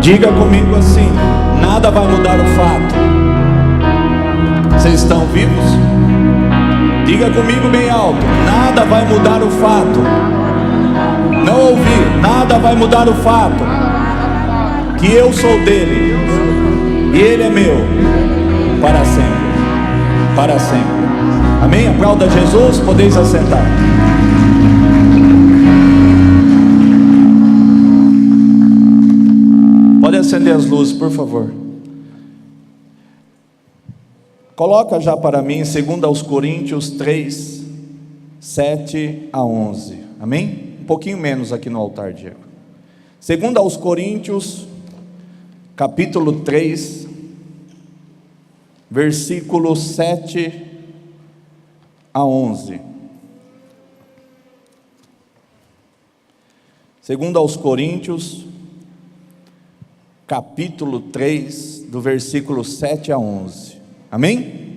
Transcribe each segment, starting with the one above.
Diga comigo assim: nada vai mudar o fato. Vocês estão vivos? Diga comigo bem alto: nada vai mudar o fato. Não ouvi. Nada vai mudar o fato que eu sou dele e ele é meu para sempre. Para sempre. Amém? Aplauda Jesus. Podeis assentar. Pode acender as luzes, por favor. Coloca já para mim 2 Coríntios 3, 7 a 11. Amém? Um pouquinho menos aqui no altar, Diego. 2 Coríntios, capítulo 3, versículo 7 a 11. 2 Coríntios, capítulo 3, do versículo 7 a 11. Amém?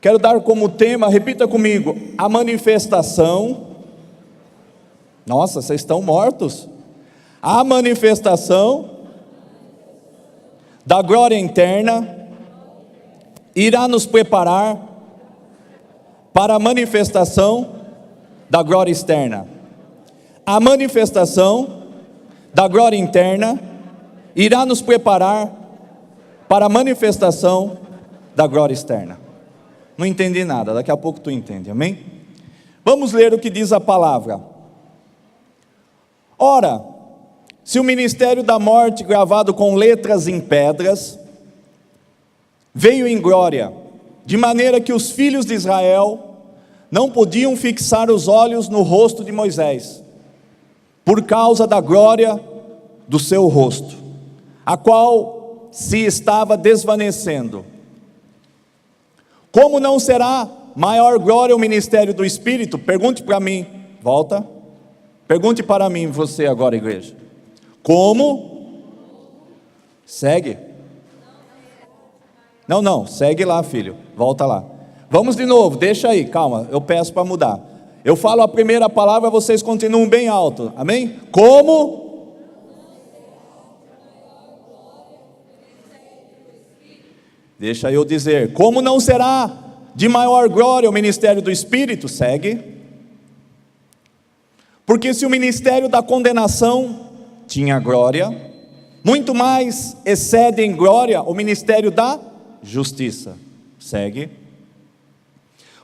Quero dar como tema, repita comigo, a manifestação. Nossa, vocês estão mortos. A manifestação da glória interna irá nos preparar para a manifestação da glória externa. A manifestação da glória interna irá nos preparar para a manifestação da glória externa. Não entendi nada, daqui a pouco tu entende, amém? Vamos ler o que diz a palavra. Ora, se o ministério da morte, gravado com letras em pedras, veio em glória, de maneira que os filhos de Israel não podiam fixar os olhos no rosto de Moisés, por causa da glória do seu rosto, a qual se estava desvanecendo. Como não será maior glória o ministério do Espírito? Pergunte para mim, volta. Pergunte para mim, você agora, igreja. Como? Segue. Não, segue lá, filho. Volta lá. Vamos de novo, deixa aí, calma, eu peço para mudar. Eu falo a primeira palavra, vocês continuam bem alto, amém? Como? Deixa eu dizer, como não será de maior glória o ministério do Espírito? Segue. Porque se o ministério da condenação tinha glória, muito mais excede em glória o ministério da justiça. Segue.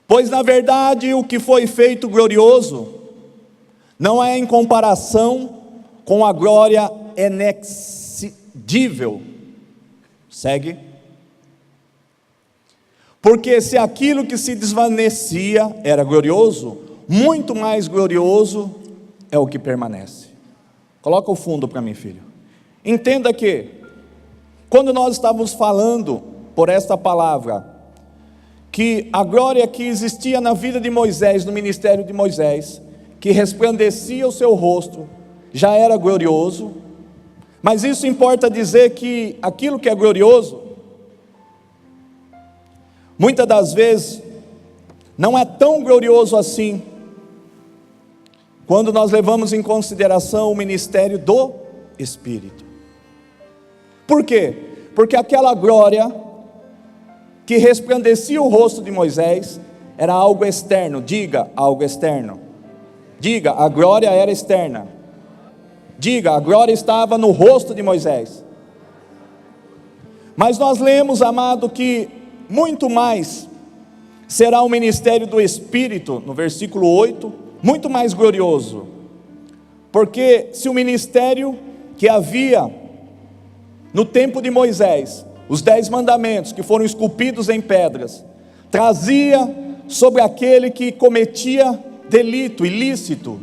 Pois na verdade o que foi feito glorioso não é em comparação com a glória inexcedível. Segue. Porque se aquilo que se desvanecia era glorioso, muito mais glorioso é o que permanece. Coloca o fundo para mim, filho. Entenda que, quando nós estávamos falando por esta palavra, que a glória que existia na vida de Moisés, no ministério de Moisés, que resplandecia o seu rosto, já era glorioso, mas isso importa dizer que aquilo que é glorioso, muitas das vezes, não é tão glorioso assim, quando nós levamos em consideração o ministério do Espírito. Por quê? Porque aquela glória que resplandecia o rosto de Moisés era algo externo. Diga, algo externo. Diga, a glória era externa. Diga, a glória estava no rosto de Moisés. Mas nós lemos, amado, que muito mais será o ministério do Espírito, no versículo 8, muito mais glorioso. Porque se o ministério que havia no tempo de Moisés, os 10 mandamentos que foram esculpidos em pedras, trazia sobre aquele que cometia delito ilícito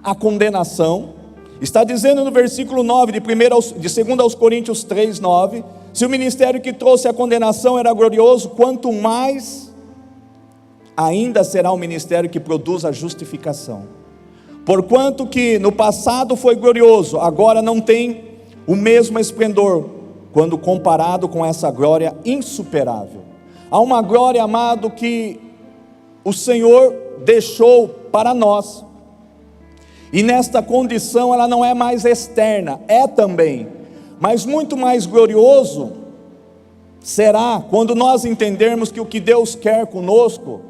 a condenação, está dizendo no versículo 9 de 2 Coríntios 3, 9, se o ministério que trouxe a condenação era glorioso, quanto mais ainda será o ministério que produz a justificação. Porquanto que no passado foi glorioso, agora não tem o mesmo esplendor, quando comparado com essa glória insuperável. Há uma glória, amado, que o Senhor deixou para nós, E nesta condição ela não é mais externa, é também, mas muito mais glorioso será quando nós entendermos que o que Deus quer conosco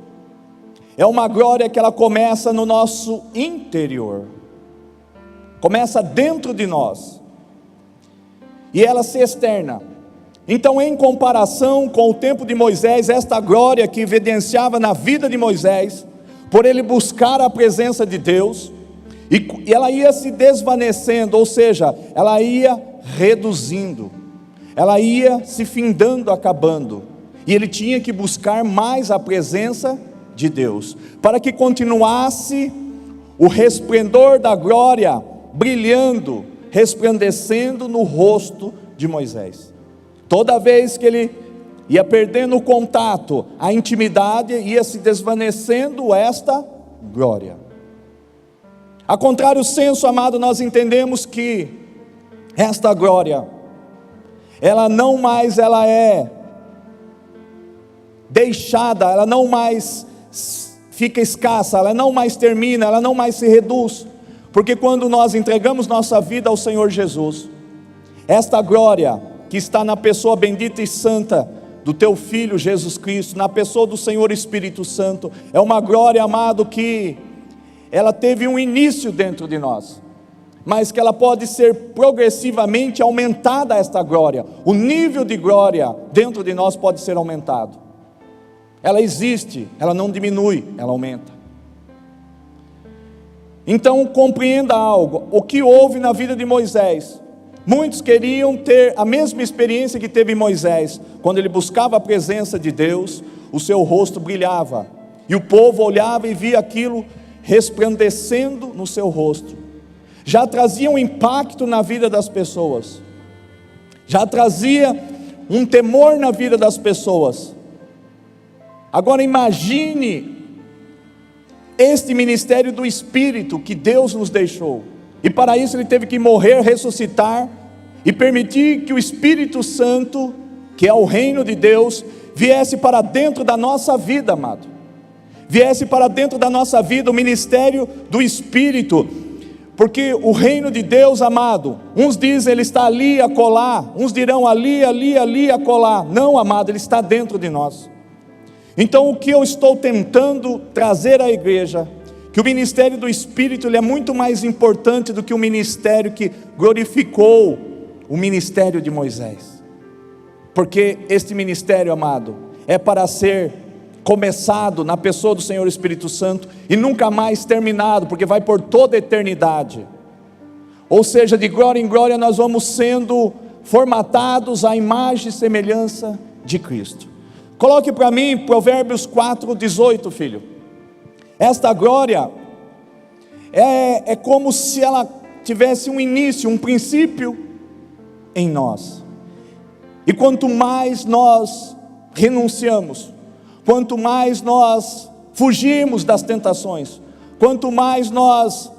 é uma glória que ela começa no nosso interior, começa dentro de nós, e ela se externa. Então, em comparação com o tempo de Moisés, esta glória que evidenciava na vida de Moisés, por ele buscar a presença de Deus, e ela ia se desvanecendo, ou seja, ela ia reduzindo, ela ia se findando, acabando, e ele tinha que buscar mais a presença de Deus, para que continuasse o resplendor da glória, brilhando, resplandecendo no rosto de Moisés. Toda vez que ele ia perdendo o contato, a intimidade, ia se desvanecendo esta glória. A contrário senso, amado, nós entendemos que esta glória, ela não mais é deixada, ela não mais fica escassa, ela não mais termina, ela não mais se reduz, porque quando nós entregamos nossa vida ao Senhor Jesus, esta glória que está na pessoa bendita e santa do teu Filho Jesus Cristo, na pessoa do Senhor Espírito Santo, é uma glória, amado, que ela teve um início dentro de nós, mas que ela pode ser progressivamente aumentada, esta glória, o nível de glória dentro de nós pode ser aumentado. Ela existe, ela não diminui, ela aumenta. Então compreenda algo, o que houve na vida de Moisés. Muitos queriam ter a mesma experiência que teve Moisés, quando ele buscava a presença de Deus, o seu rosto brilhava, e o povo olhava e via aquilo resplandecendo no seu rosto. Já trazia um impacto na vida das pessoas, já trazia um temor na vida das pessoas. Agora imagine este ministério do Espírito que Deus nos deixou, e para isso ele teve que morrer, ressuscitar, e permitir que o Espírito Santo, que é o reino de Deus, viesse para dentro da nossa vida, amado, viesse para dentro da nossa vida o ministério do Espírito, porque o reino de Deus, amado, uns dizem ele está ali, acolá, uns dirão ali, acolá. Não, amado, ele está dentro de nós. Então o que eu estou tentando trazer à igreja, que o ministério do Espírito ele é muito mais importante do que o ministério que glorificou o ministério de Moisés, porque este ministério, amado, é para ser começado na pessoa do Senhor Espírito Santo, e nunca mais terminado, porque vai por toda a eternidade. Ou seja, de glória em glória nós vamos sendo formatados à imagem e semelhança de Cristo. Coloque para mim Provérbios 4:18, filho. Esta glória é como se ela tivesse um início, um princípio em nós, e quanto mais nós renunciamos, quanto mais nós fugimos das tentações, quanto mais nós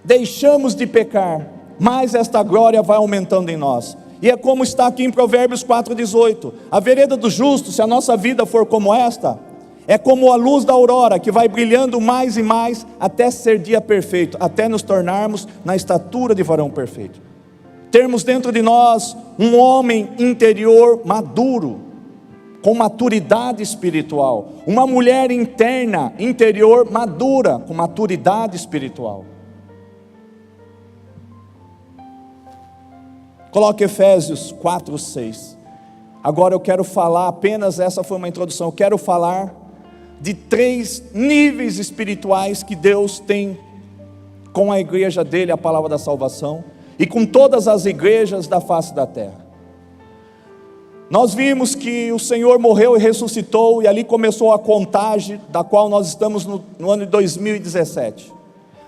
deixamos de pecar, mais esta glória vai aumentando em nós. E é como está aqui em Provérbios 4:18, a vereda do justo, se a nossa vida for como esta, é como a luz da aurora, que vai brilhando mais e mais, até ser dia perfeito, até nos tornarmos na estatura de varão perfeito, termos dentro de nós um homem interior maduro, com maturidade espiritual, uma mulher interna, interior madura, com maturidade espiritual. Coloque Efésios 4:6. Agora eu quero falar, apenas essa foi uma introdução, eu quero falar de 3 níveis espirituais que Deus tem com a igreja dele, a palavra da salvação, e com todas as igrejas da face da terra. Nós vimos que o Senhor morreu e ressuscitou, e ali começou a contagem, da qual nós estamos no ano de 2017.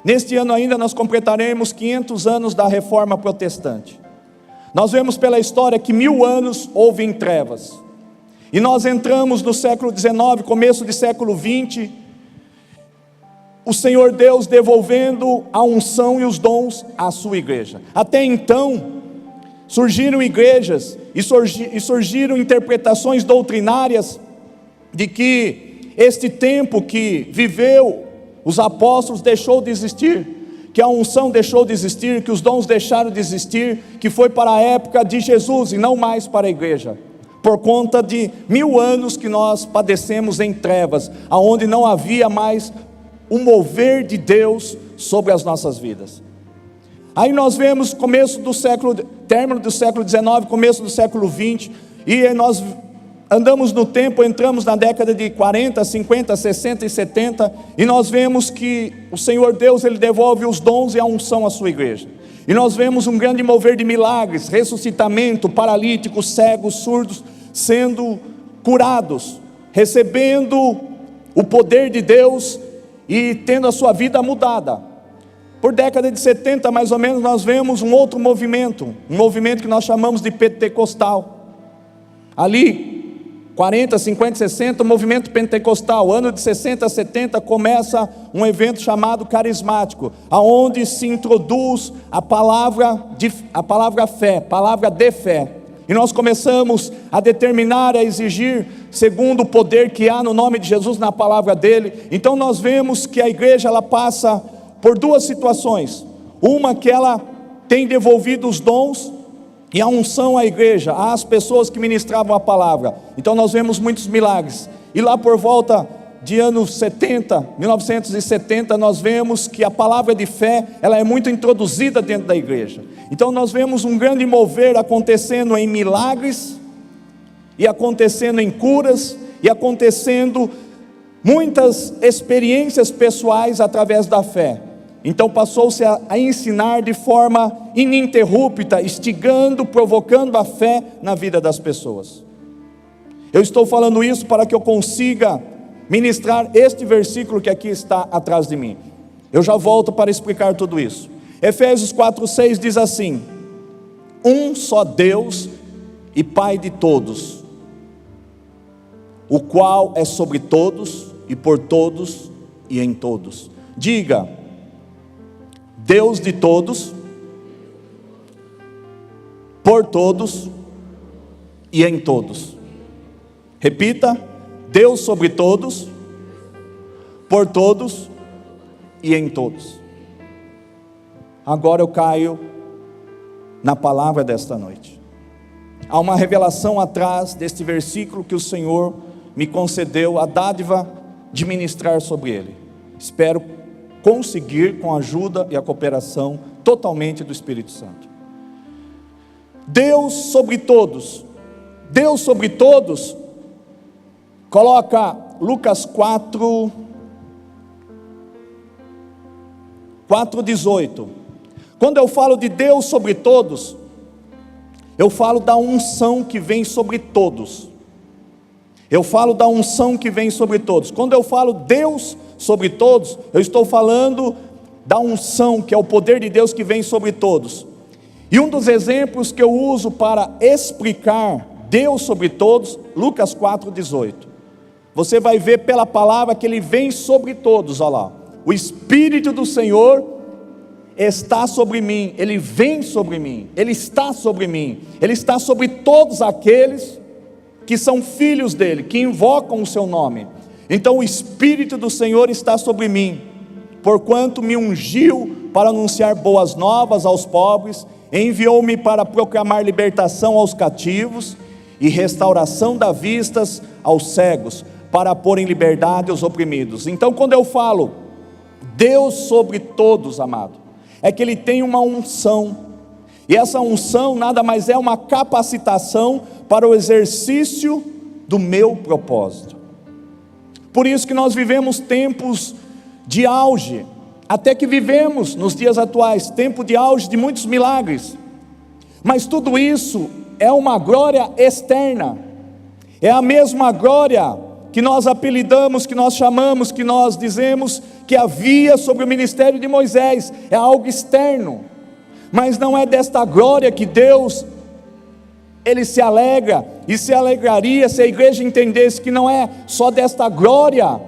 Neste ano ainda nós completaremos 500 anos da reforma protestante. Nós vemos pela história que 1000 anos houve em trevas, e nós entramos no século XIX, começo de século XX, o Senhor Deus devolvendo a unção e os dons à sua igreja. Até então surgiram igrejas e surgiram interpretações doutrinárias de que este tempo que viveu os apóstolos deixou de existir, que a unção deixou de existir, que os dons deixaram de existir, que foi para a época de Jesus e não mais para a igreja, por conta de 1000 anos que nós padecemos em trevas, aonde não havia mais o mover de Deus sobre as nossas vidas. Aí nós vemos término do século XIX, começo do século XX, e nós andamos no tempo, entramos na década de 40, 50, 60 e 70, e nós vemos que o Senhor Deus, Ele devolve os dons e a unção à sua igreja. E nós vemos um grande mover de milagres, ressuscitamento, paralíticos, cegos, surdos, sendo curados, recebendo o poder de Deus e tendo a sua vida mudada. Por década de 70, mais ou menos, nós vemos um outro movimento, um movimento que nós chamamos de pentecostal. Ali, 40, 50, 60, o movimento pentecostal. Ano de 60, 70, começa um evento chamado carismático, aonde se introduz a palavra fé, palavra de fé. E nós começamos a determinar, a exigir, segundo o poder que há no nome de Jesus, na palavra dele. Então nós vemos que a igreja, ela passa por duas situações. Uma, que ela tem devolvido os dons e a unção à igreja, às pessoas que ministravam a palavra. Então nós vemos muitos milagres. E lá por volta de anos 70, 1970, nós vemos que a palavra de fé, ela é muito introduzida dentro da igreja. Então nós vemos um grande mover acontecendo em milagres, e acontecendo em curas, e acontecendo muitas experiências pessoais através da fé. Então passou-se a ensinar de forma ininterrupta, instigando, provocando a fé na vida das pessoas. Eu estou falando isso para que eu consiga ministrar este versículo que aqui está atrás de mim. Eu já volto para explicar tudo isso. Efésios 4:6 diz assim: um só Deus e Pai de todos, o qual é sobre todos e por todos e em todos. Diga: Deus de todos, por todos e em todos. Repita: Deus sobre todos, por todos e em todos. Agora eu caio na palavra desta noite. Há uma revelação atrás deste versículo que o Senhor me concedeu a dádiva de ministrar sobre ele. Espero conseguir com a ajuda e a cooperação totalmente do Espírito Santo. Deus sobre todos. Deus sobre todos. Coloca Lucas 4:18. Quando eu falo de Deus sobre todos, eu falo da unção que vem sobre todos. Eu falo da unção que vem sobre todos. Quando eu falo Deus sobre todos, eu estou falando da unção, que é o poder de Deus que vem sobre todos. E um dos exemplos que eu uso para explicar Deus sobre todos, Lucas 4:18. Você vai ver pela palavra que ele vem sobre todos, olha lá. O Espírito do Senhor está sobre mim, ele vem sobre mim, ele está sobre mim, ele está sobre todos aqueles que são filhos dele, que invocam o seu nome. Então o Espírito do Senhor está sobre mim, porquanto me ungiu para anunciar boas novas aos pobres, enviou-me para proclamar libertação aos cativos e restauração da vistas aos cegos, para pôr em liberdade os oprimidos. Então quando eu falo Deus sobre todos, amado, é que ele tem uma unção, e essa unção nada mais é uma capacitação para o exercício do meu propósito. Por isso que nós vivemos tempos de auge, até que vivemos nos dias atuais, tempo de auge de muitos milagres, mas tudo isso é uma glória externa, é a mesma glória que nós apelidamos, que nós chamamos, que nós dizemos que havia sobre o ministério de Moisés, é algo externo, mas não é desta glória que Deus, ele se alegra, e se alegraria se a igreja entendesse que não é só desta glória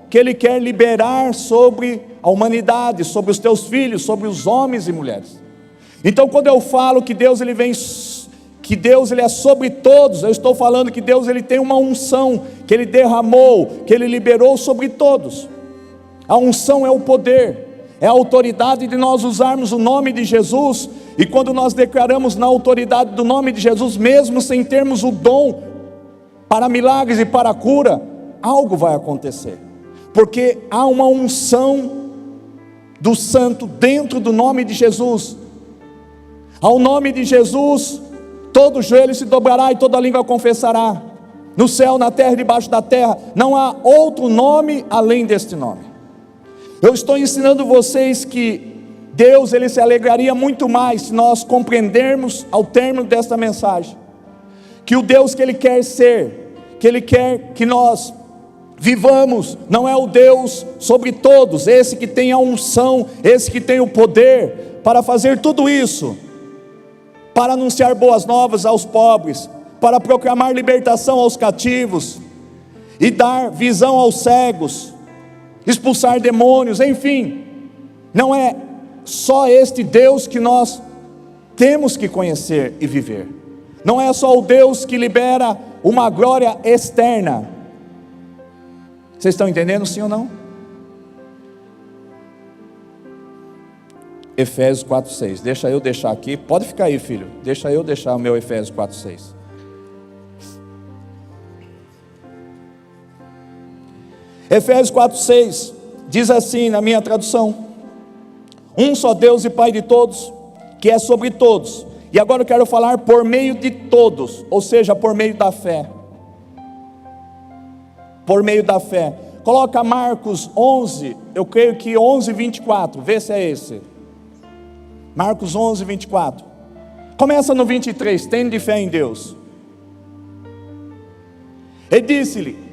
que ele quer liberar sobre a humanidade, sobre os teus filhos, sobre os homens e mulheres. Então quando eu falo que Deus ele vem, que Deus ele é sobre todos, eu estou falando que Deus ele tem uma unção, que ele derramou, que ele liberou sobre todos. A unção é o poder, é a autoridade de nós usarmos o nome de Jesus, e quando nós declaramos na autoridade do nome de Jesus, mesmo sem termos o dom para milagres e para cura, algo vai acontecer, porque há uma unção do santo dentro do nome de Jesus. Ao nome de Jesus, todo joelho se dobrará e toda língua confessará, no céu, na terra e debaixo da terra, não há outro nome além deste nome. Eu estou ensinando vocês que Deus, Ele se alegraria muito mais se nós compreendermos ao término desta mensagem, que o Deus que Ele quer ser, que Ele quer que nós vivamos, não é o Deus sobre todos, esse que tem a unção, esse que tem o poder para fazer tudo isso, para anunciar boas novas aos pobres, para proclamar libertação aos cativos, e dar visão aos cegos, expulsar demônios, enfim, não é só este Deus que nós temos que conhecer e viver, não é só o Deus que libera uma glória externa. Vocês estão entendendo, sim ou não? Efésios 4:6, deixa eu deixar aqui, pode ficar aí, filho, deixa eu deixar o meu Efésios 4:6. Efésios 4:6 diz assim na minha tradução: um só Deus e Pai de todos, que é sobre todos. E agora eu quero falar por meio de todos, ou seja, por meio da fé. Por meio da fé. Coloca Marcos 11, eu creio que 11:24, vê se é esse. Marcos 11:24. Começa no 23, tende de fé em Deus. E disse-lhe,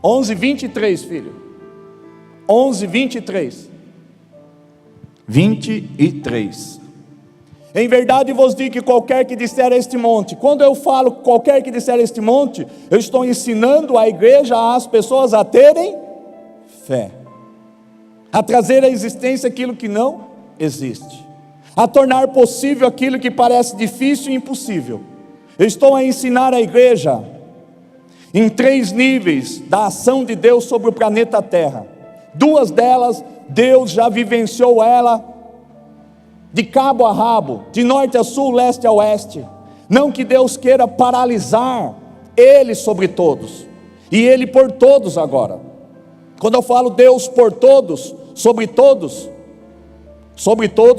11:23, filho. 11:23. 23. Em verdade vos digo que qualquer que disser a este monte, quando eu falo qualquer que disser a este monte, eu estou ensinando a igreja, as pessoas a terem fé, a trazer à existência aquilo que não existe, a tornar possível aquilo que parece difícil e impossível. Eu estou a ensinar a igreja em 3 níveis da ação de Deus sobre o planeta Terra. 2 delas, Deus já vivenciou ela de cabo a rabo, de norte a sul, leste a oeste. Não que Deus queira paralisar Ele sobre todos, e Ele por todos agora. Quando eu falo Deus por todos, sobre todos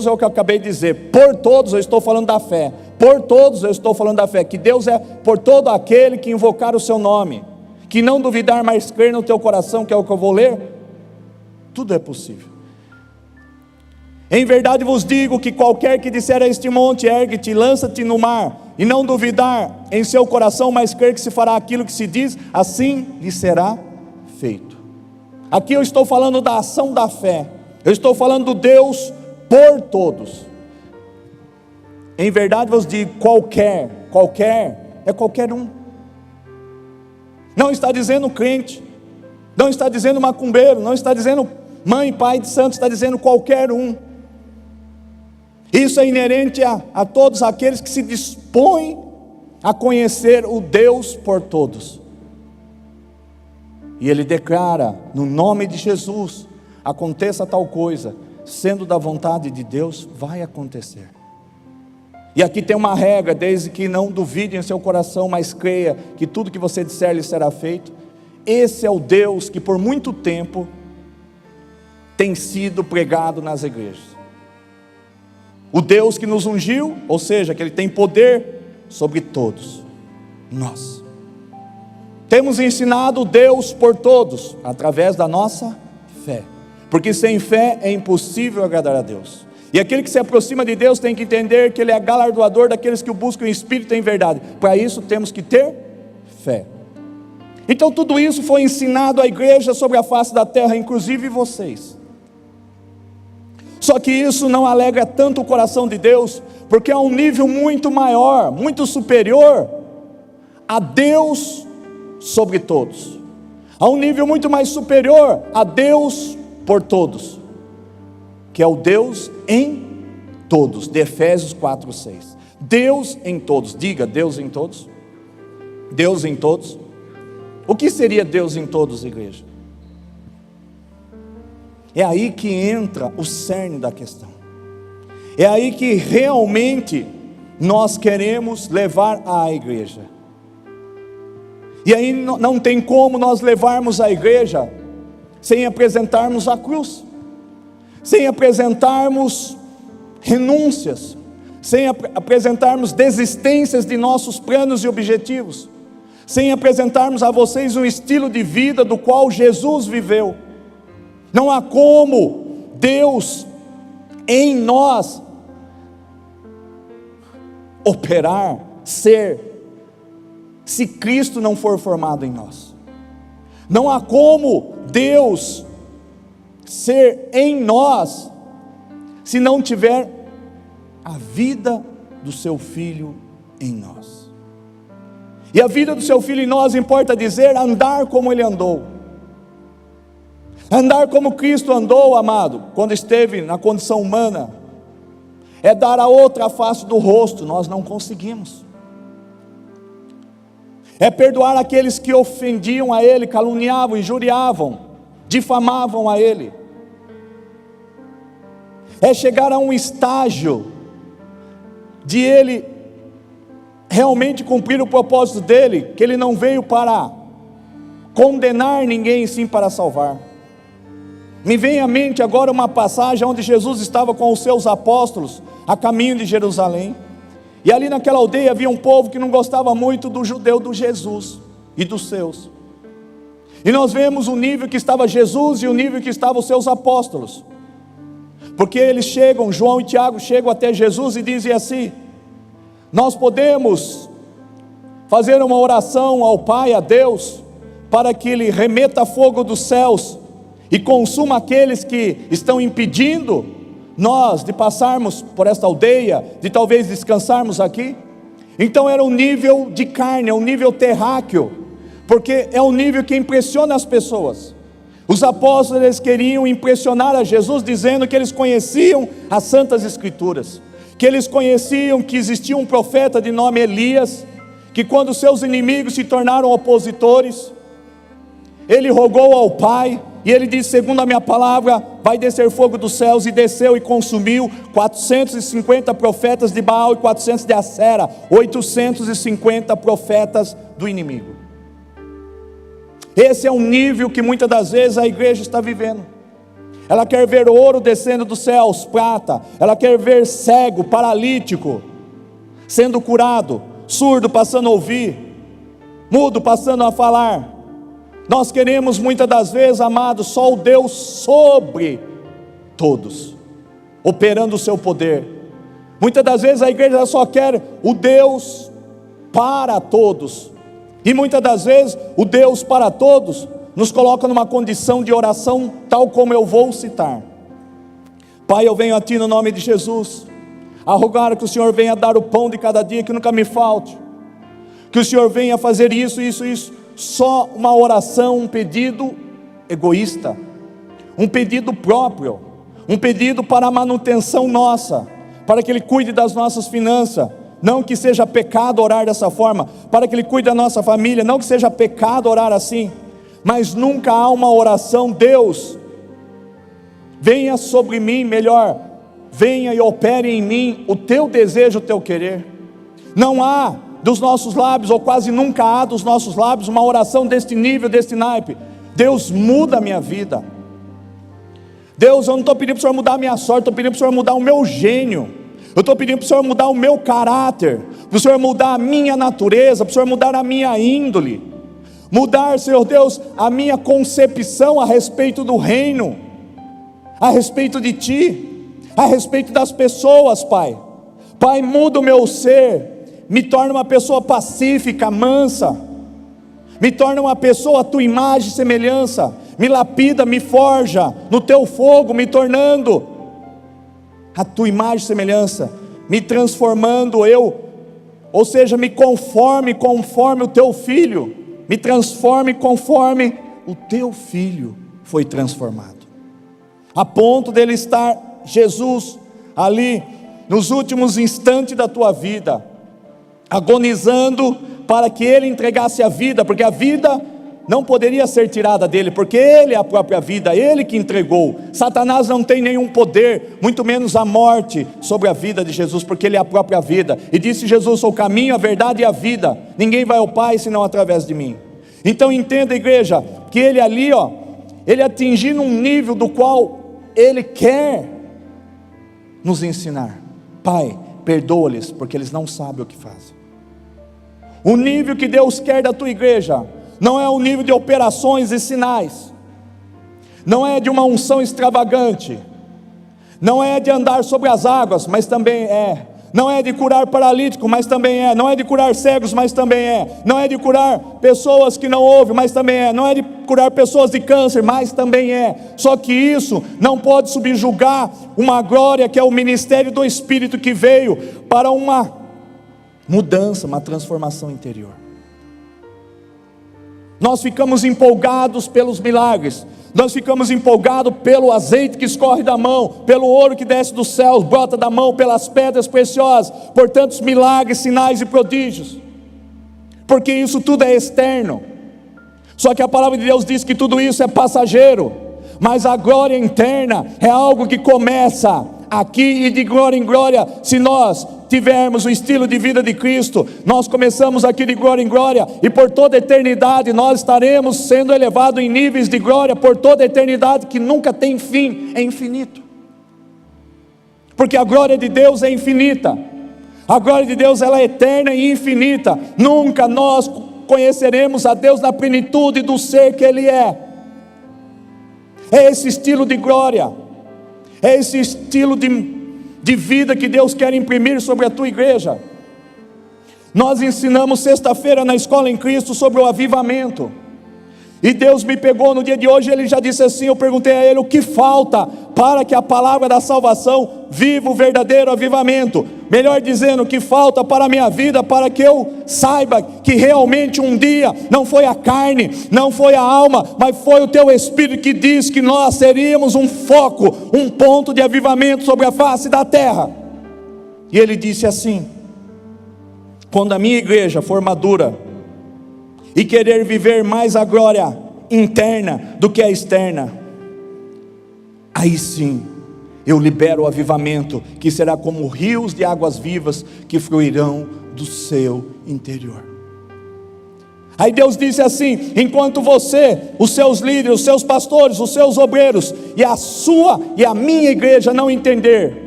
é o que eu acabei de dizer. Por todos eu estou falando da fé. Por todos eu estou falando da fé, que Deus é por todo aquele que invocar o seu nome, que não duvidar, mas crer no teu coração, que é o que eu vou ler. Tudo é possível. Em verdade vos digo que qualquer que disser a este monte, ergue-te, lança-te no mar, e não duvidar em seu coração, mas crer que se fará aquilo que se diz, assim lhe será feito. Aqui eu estou falando da ação da fé, eu estou falando do Deus por todos. Em verdade vos digo, qualquer é qualquer um. Não está dizendo crente, não está dizendo macumbeiro, não está dizendo mãe, pai de santo, está dizendo qualquer um. Isso é inerente a todos aqueles que se dispõem a conhecer o Deus por todos. E ele declara, no nome de Jesus, aconteça tal coisa, sendo da vontade de Deus, vai acontecer. E aqui tem uma regra, desde que não duvide em seu coração, mas creia que tudo que você disser lhe será feito. Esse é o Deus que por muito tempo tem sido pregado nas igrejas. O Deus que nos ungiu, ou seja, que Ele tem poder sobre todos nós. Temos ensinado Deus por todos, através da nossa fé, porque sem fé é impossível agradar a Deus. E aquele que se aproxima de Deus tem que entender que Ele é galardoador daqueles que o buscam em espírito e em verdade. Para isso temos que ter fé. Então tudo isso foi ensinado à igreja sobre a face da terra, inclusive vocês. Só que isso não alegra tanto o coração de Deus, porque é um nível muito maior, muito superior a Deus sobre todos. Há um nível muito mais superior a Deus por todos, que é o Deus em todos, de Efésios 4:6. Deus em todos, diga Deus em todos. Deus em todos. O que seria Deus em todos, igreja? É aí que entra o cerne da questão. É aí que realmente nós queremos levar a igreja. E aí não tem como nós levarmos a igreja sem apresentarmos a cruz, sem apresentarmos renúncias, sem apresentarmos desistências de nossos planos e objetivos, sem apresentarmos a vocês um estilo de vida do qual Jesus viveu. Não há como Deus em nós operar, ser, se Cristo não for formado em nós. Não há como Deus ser em nós se não tiver a vida do seu Filho em nós. E a vida do seu Filho em nós, importa dizer, andar como Ele andou. Andar como Cristo andou, amado, quando esteve na condição humana, é dar a outra face do rosto. Nós não conseguimos. É perdoar aqueles que ofendiam a Ele, caluniavam, injuriavam, difamavam a Ele. É chegar a um estágio de Ele realmente cumprir o propósito dEle, que Ele não veio para condenar ninguém, sim para salvar. Me vem à mente agora uma passagem onde Jesus estava com os seus apóstolos a caminho de Jerusalém. E ali naquela aldeia havia um povo que não gostava muito do judeu, do Jesus e dos seus. E nós vemos o nível que estava Jesus e o nível que estavam os seus apóstolos. Porque eles chegam, João e Tiago chegam até Jesus e dizem assim: nós podemos fazer uma oração ao Pai, a Deus, para que Ele remeta fogo dos céus e consuma aqueles que estão impedindo nós de passarmos por esta aldeia, de talvez descansarmos aqui. Então era um nível de carne, é um nível terráqueo, porque é um nível que impressiona as pessoas. Os apóstolos, eles queriam impressionar a Jesus, dizendo que eles conheciam as Santas Escrituras, que eles conheciam que existia um profeta de nome Elias, que quando seus inimigos se tornaram opositores, ele rogou ao Pai, e ele disse: segundo a minha palavra, vai descer fogo dos céus, e desceu e consumiu 450 profetas de Baal e 400 de Acera, 850 profetas do inimigo. Esse é um nível que muitas das vezes a igreja está vivendo. Ela quer ver ouro descendo dos céus, prata, ela quer ver cego, paralítico sendo curado, surdo passando a ouvir, mudo passando a falar. Nós queremos muitas das vezes, amados, só o Deus sobre todos, operando o seu poder. Muitas das vezes a igreja só quer o Deus para todos, e muitas das vezes o Deus para todos nos coloca numa condição de oração tal como eu vou citar. Pai, eu venho a Ti no nome de Jesus, a rogar que o Senhor venha dar o pão de cada dia, que nunca me falte, que o Senhor venha fazer isso, só uma oração, um pedido egoísta, um pedido próprio, um pedido para a manutenção nossa, para que Ele cuide das nossas finanças. Não que seja pecado orar dessa forma, para que Ele cuide da nossa família, não que seja pecado orar assim, mas nunca há uma oração: Deus, venha sobre mim, melhor, venha e opere em mim o Teu desejo, o Teu querer. Não há dos nossos lábios, ou quase nunca há dos nossos lábios, uma oração deste nível, deste naipe: Deus, muda a minha vida. Deus, eu não estou pedindo para o Senhor mudar a minha sorte, estou pedindo para o Senhor mudar o meu gênio, eu estou pedindo para o Senhor mudar o meu caráter, para o Senhor mudar a minha natureza, para o Senhor mudar a minha índole, mudar, Senhor Deus, a minha concepção a respeito do reino, a respeito de Ti, a respeito das pessoas, Pai. Pai, muda o meu ser, me torna uma pessoa pacífica, mansa, me torna uma pessoa a Tua imagem e semelhança, me lapida, me forja no Teu fogo, me tornando a Tua imagem e semelhança, me transformando ou seja, me conforme o Teu Filho, me transforme conforme o Teu Filho foi transformado, a ponto dele estar, Jesus, ali nos últimos instantes da tua vida, agonizando para que Ele entregasse a vida, porque a vida não poderia ser tirada dele, porque ele é a própria vida, ele que entregou. Satanás não tem nenhum poder, muito menos a morte, sobre a vida de Jesus, porque ele é a própria vida. E disse Jesus: sou o caminho, a verdade e a vida, ninguém vai ao Pai senão através de mim. Então entenda, igreja, que ele ali, ele atingindo um nível do qual ele quer nos ensinar. Pai, perdoa-lhes, porque eles não sabem o que fazem. O nível que Deus quer da tua igreja não é um nível de operações e sinais, não é de uma unção extravagante, não é de andar sobre as águas, mas também é. Não é de curar paralítico, mas também é. Não é de curar cegos, mas também é. Não é de curar pessoas que não ouvem, mas também é. Não é de curar pessoas de câncer, mas também é. Só que isso não pode subjugar uma glória que é o ministério do Espírito, que veio para uma mudança, uma transformação interior. Nós ficamos empolgados pelos milagres, nós ficamos empolgados pelo azeite que escorre da mão, pelo ouro que desce dos céus, brota da mão, pelas pedras preciosas, por tantos milagres, sinais e prodígios, porque isso tudo é externo. Só que a palavra de Deus diz que tudo isso é passageiro, mas a glória interna é algo que começa aqui e de glória em glória. Se nós tivermos o estilo de vida de Cristo, nós começamos aqui de glória em glória, e por toda a eternidade nós estaremos sendo elevados em níveis de glória por toda a eternidade, que nunca tem fim, é infinito, porque a glória de Deus é infinita, a glória de Deus ela é eterna e infinita. Nunca nós conheceremos a Deus na plenitude do ser que Ele é. É esse estilo de glória, é esse estilo de vida que Deus quer imprimir sobre a tua igreja. Nós ensinamos sexta-feira na Escola em Cristo sobre o avivamento, e Deus me pegou no dia de hoje. Ele já disse assim, eu perguntei a Ele: o que falta para que a palavra da salvação viva o verdadeiro avivamento? Melhor dizendo, o que falta para a minha vida, para que eu saiba que realmente um dia não foi a carne, não foi a alma, mas foi o teu Espírito que diz que nós seríamos um foco, um ponto de avivamento sobre a face da terra. E Ele disse assim: quando a minha igreja for madura e querer viver mais a glória interna do que a externa, aí sim eu libero o avivamento, que será como rios de águas vivas que fluirão do seu interior. Aí Deus disse assim: enquanto você, os seus líderes, os seus pastores, os seus obreiros e a sua e a minha igreja não entender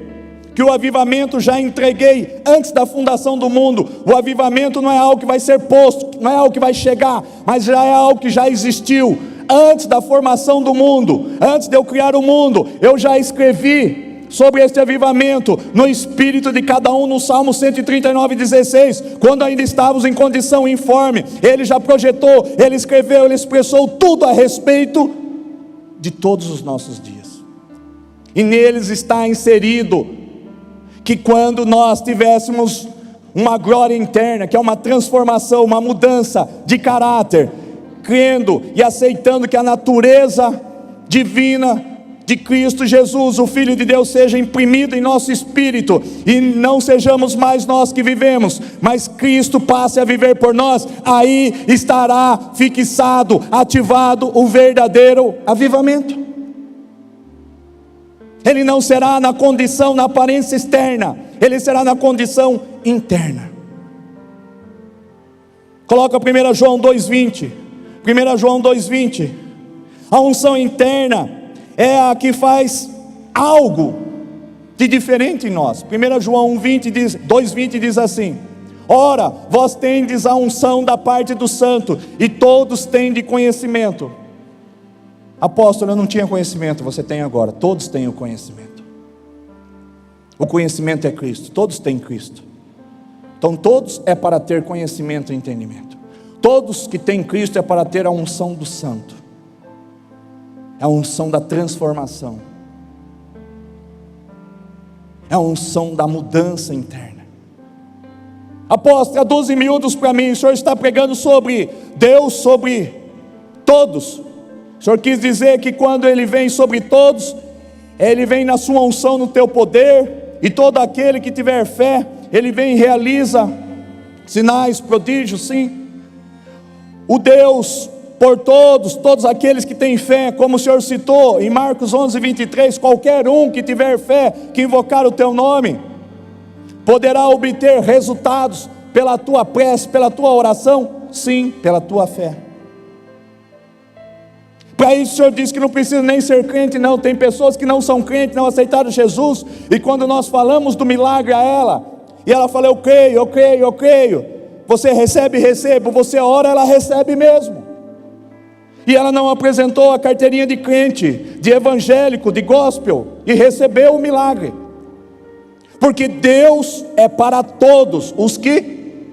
que o avivamento já entreguei antes da fundação do mundo. O avivamento não é algo que vai ser posto, não é algo que vai chegar, mas já é algo que já existiu antes da formação do mundo. Antes de eu criar o mundo, eu já escrevi sobre este avivamento no espírito de cada um, no Salmo 139:16, quando ainda estávamos em condição informe. Ele já projetou, Ele escreveu, Ele expressou tudo a respeito de todos os nossos dias, e neles está inserido que quando nós tivéssemos uma glória interna, que é uma transformação, uma mudança de caráter, crendo e aceitando que a natureza divina de Cristo Jesus, o Filho de Deus, seja imprimida em nosso espírito, e não sejamos mais nós que vivemos, mas Cristo passe a viver por nós, aí estará fixado, ativado o verdadeiro avivamento. Ele não será na condição, na aparência externa, ele será na condição interna. Coloca 1 João 2,20. 1 João 2,20. A unção interna é a que faz algo de diferente em nós. 1 João 2,20 diz assim: ora, vós tendes a unção da parte do Santo, e todos têm de conhecimento. Apóstolo, eu não tinha conhecimento, você tem agora. Todos têm o conhecimento. O conhecimento é Cristo, todos têm Cristo. Então todos é para ter conhecimento e entendimento. Todos que têm Cristo é para ter a unção do Santo, é a unção da transformação, é a unção da mudança interna. Apóstolo, traduz em miúdos para mim. O senhor está pregando sobre Deus, sobre todos. O Senhor quis dizer que quando Ele vem sobre todos, Ele vem na sua unção, no teu poder, e todo aquele que tiver fé, Ele vem e realiza sinais, prodígios, sim. O Deus por todos aqueles que têm fé, como o Senhor citou em Marcos 11:23, qualquer um que tiver fé, que invocar o teu nome, poderá obter resultados pela tua prece, pela tua oração, sim, pela tua fé. Para isso o Senhor diz que não precisa nem ser crente, não. Tem pessoas que não são crentes, não aceitaram Jesus, e quando nós falamos do milagre a ela, e ela fala, eu creio, você recebo, você ora, ela recebe mesmo. E ela não apresentou a carteirinha de crente, de evangélico, de gospel, e recebeu o milagre, porque Deus é para todos os que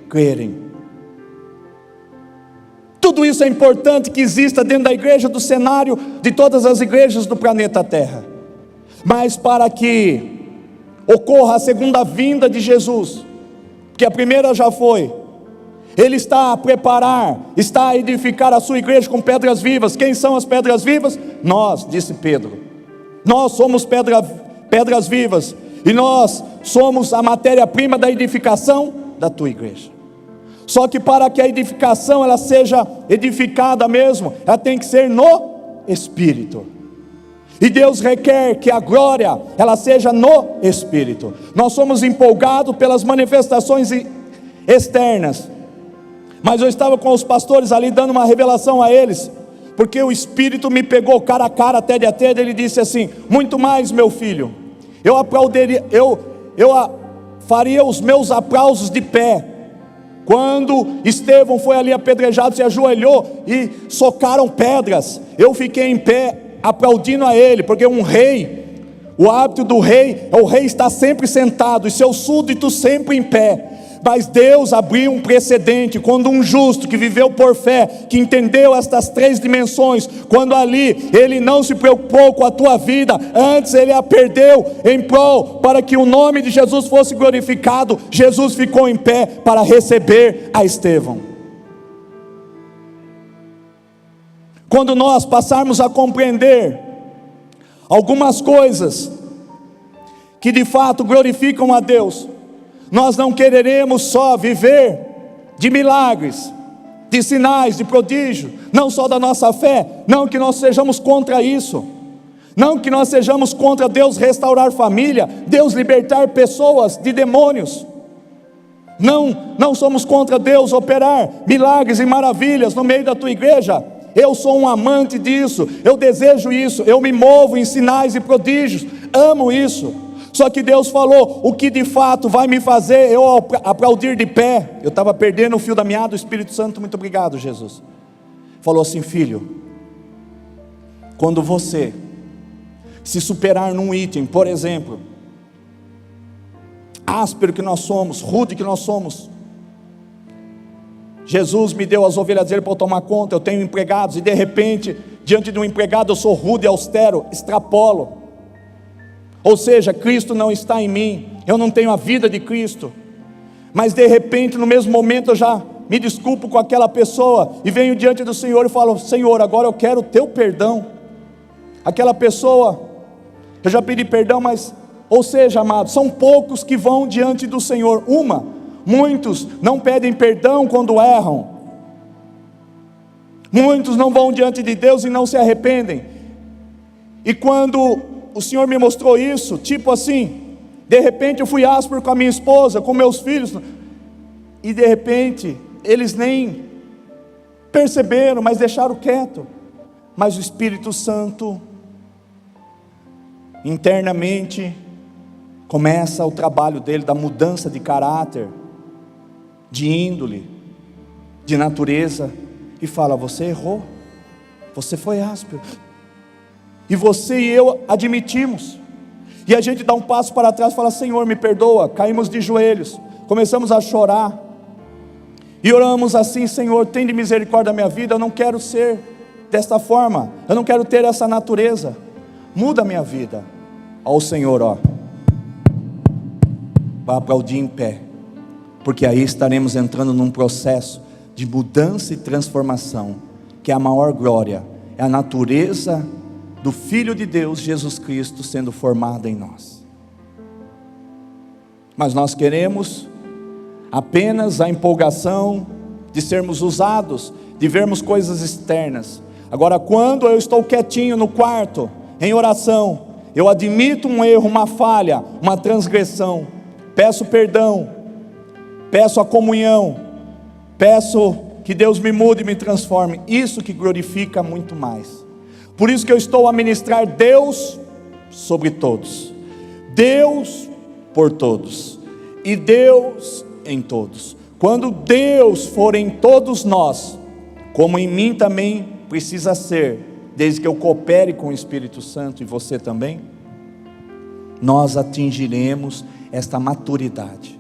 crerem. Tudo isso é importante que exista dentro da igreja, do cenário de todas as igrejas do planeta Terra. Mas para que ocorra a segunda vinda de Jesus, que a primeira já foi, Ele está a preparar, está a edificar a sua igreja com pedras vivas. Quem são as pedras vivas? Nós, disse Pedro. Nós somos pedras vivas, e nós somos a matéria-prima da edificação da tua igreja. Só que para que a edificação ela seja edificada mesmo, ela tem que ser no Espírito. E Deus requer que a glória ela seja no Espírito. Nós somos empolgados pelas manifestações externas, mas eu estava com os pastores ali dando uma revelação a eles, porque o Espírito me pegou cara a cara, tete a tete. Ele disse assim: muito mais, meu filho, eu faria os meus aplausos de pé quando Estevão foi ali apedrejado, se ajoelhou e socaram pedras. Eu fiquei em pé aplaudindo a ele, porque um rei, o hábito do rei é o rei estar sempre sentado e seus súditos sempre em pé. Mas Deus abriu um precedente, quando um justo que viveu por fé, que entendeu estas três dimensões, quando ali ele não se preocupou com a tua vida, antes ele a perdeu em prol, para que o nome de Jesus fosse glorificado, Jesus ficou em pé para receber a Estevão. Quando nós passarmos a compreender algumas coisas que de fato glorificam a Deus, nós não quereremos só viver de milagres, de sinais, de prodígio, não só da nossa fé. Não que nós sejamos contra isso, não que nós sejamos contra Deus restaurar família, Deus libertar pessoas de demônios. Não somos contra Deus operar milagres e maravilhas no meio da tua igreja. Eu sou um amante disso, eu desejo isso, eu me movo em sinais e prodígios, amo isso. Só que Deus falou, o que de fato vai me fazer eu aplaudir de pé. Eu estava perdendo o fio da meada, o Espírito Santo, muito obrigado, Jesus. Falou assim: filho, quando você se superar num item, por exemplo, áspero que nós somos, rude que nós somos, Jesus me deu as ovelhas dele para eu tomar conta, eu tenho empregados, e de repente, diante de um empregado eu sou rude e austero, extrapolo. Ou seja, Cristo não está em mim, eu não tenho a vida de Cristo, mas de repente no mesmo momento eu já me desculpo com aquela pessoa, e venho diante do Senhor e falo: Senhor, agora eu quero o teu perdão. Aquela pessoa, eu já pedi perdão, mas, ou seja, amados, são poucos que vão diante do Senhor. Muitos não pedem perdão quando erram, muitos não vão diante de Deus e não se arrependem. E quando o Senhor me mostrou isso, tipo assim, de repente eu fui áspero com a minha esposa, com meus filhos, e de repente eles nem perceberam, mas deixaram quieto. Mas o Espírito Santo internamente começa o trabalho dele, da mudança de caráter, de índole, de natureza, e fala: você errou, você foi áspero, e você e eu admitimos, e a gente dá um passo para trás e fala: Senhor, me perdoa. Caímos de joelhos, começamos a chorar, e oramos assim: Senhor, tem de misericórdia da minha vida, eu não quero ser desta forma, eu não quero ter essa natureza, muda a minha vida. Ó, Senhor, ó, vai aplaudir em pé, porque aí estaremos entrando num processo de mudança e transformação, que é a maior glória, é a natureza do Filho de Deus, Jesus Cristo, sendo formada em nós. Mas nós queremos apenas a empolgação de sermos usados, de vermos coisas externas. Agora, quando eu estou quietinho no quarto, em oração, eu admito um erro, uma falha, uma transgressão, peço perdão, peço a comunhão, peço que Deus me mude e me transforme, isso que glorifica muito mais. Por isso que eu estou a ministrar Deus sobre todos, Deus por todos, e Deus em todos. Quando Deus for em todos nós, como em mim também precisa ser, desde que eu coopere com o Espírito Santo, e você também, nós atingiremos esta maturidade,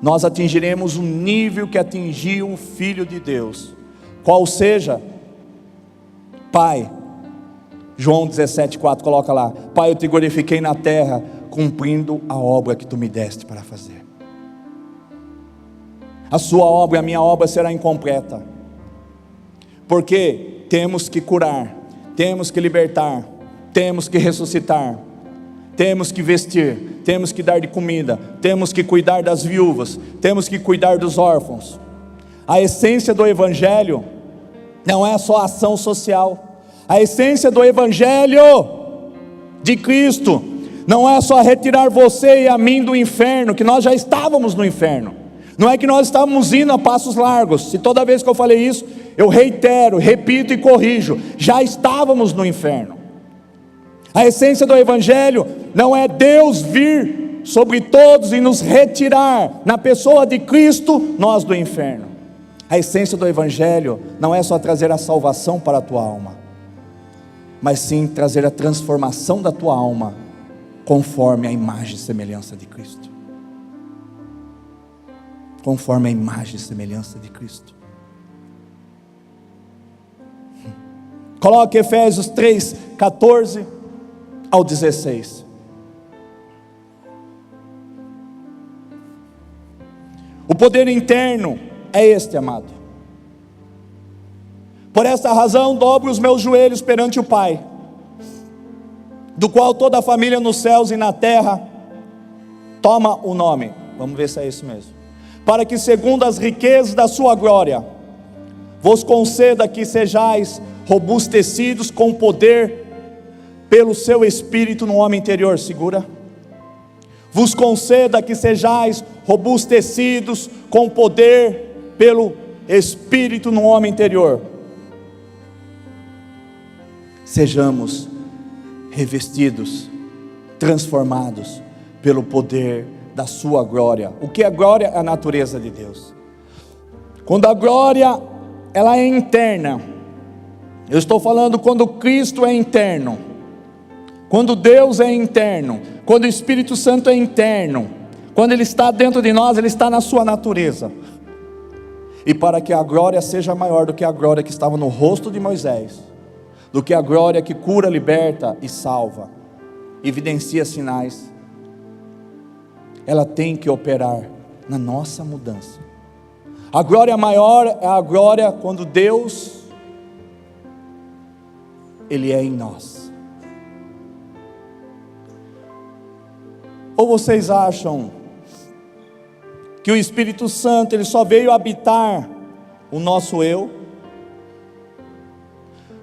nós atingiremos o nível que atingiu o Filho de Deus, qual seja, Pai, João 17,4, coloca lá, Pai, eu te glorifiquei na terra, cumprindo a obra que tu me deste para fazer. A sua obra, a minha obra será incompleta, porque temos que curar, temos que libertar, temos que ressuscitar, temos que vestir, temos que dar de comida, temos que cuidar das viúvas, temos que cuidar dos órfãos. A essência do Evangelho não é só ação social. A essência do Evangelho de Cristo não é só retirar você e a mim do inferno, que nós já estávamos no inferno. Não é que nós estávamos indo a passos largos. Se toda vez que eu falei isso, eu reitero, repito e corrijo, já estávamos no inferno. A essência do Evangelho não é Deus vir sobre todos e nos retirar na pessoa de Cristo, nós do inferno. A essência do Evangelho não é só trazer a salvação para a tua alma, mas sim trazer a transformação da tua alma conforme a imagem e semelhança de Cristo. Conforme a imagem e semelhança de Cristo. Coloque Efésios 3, 14 ao 16. O poder interno é este, amado. Por esta razão dobro os meus joelhos perante o Pai, do qual toda a família nos céus e na terra toma o nome. Vamos ver se é isso mesmo. Para que segundo as riquezas da sua glória, vos conceda que sejais robustecidos com poder, pelo seu Espírito no homem interior. Segura. Vos conceda que sejais robustecidos com poder, pelo Espírito no homem interior. Sejamos revestidos, transformados pelo poder da sua glória. O que é glória? É a natureza de Deus. Quando a glória ela é interna, eu estou falando quando Cristo é interno, quando Deus é interno, quando o Espírito Santo é interno, quando Ele está dentro de nós, Ele está na sua natureza. E para que a glória seja maior do que a glória que estava no rosto de Moisés, do que a glória que cura, liberta e salva, evidencia sinais, ela tem que operar na nossa mudança. A glória maior é a glória quando Deus, Ele é em nós. Ou vocês acham que o Espírito Santo Ele só veio habitar o nosso eu,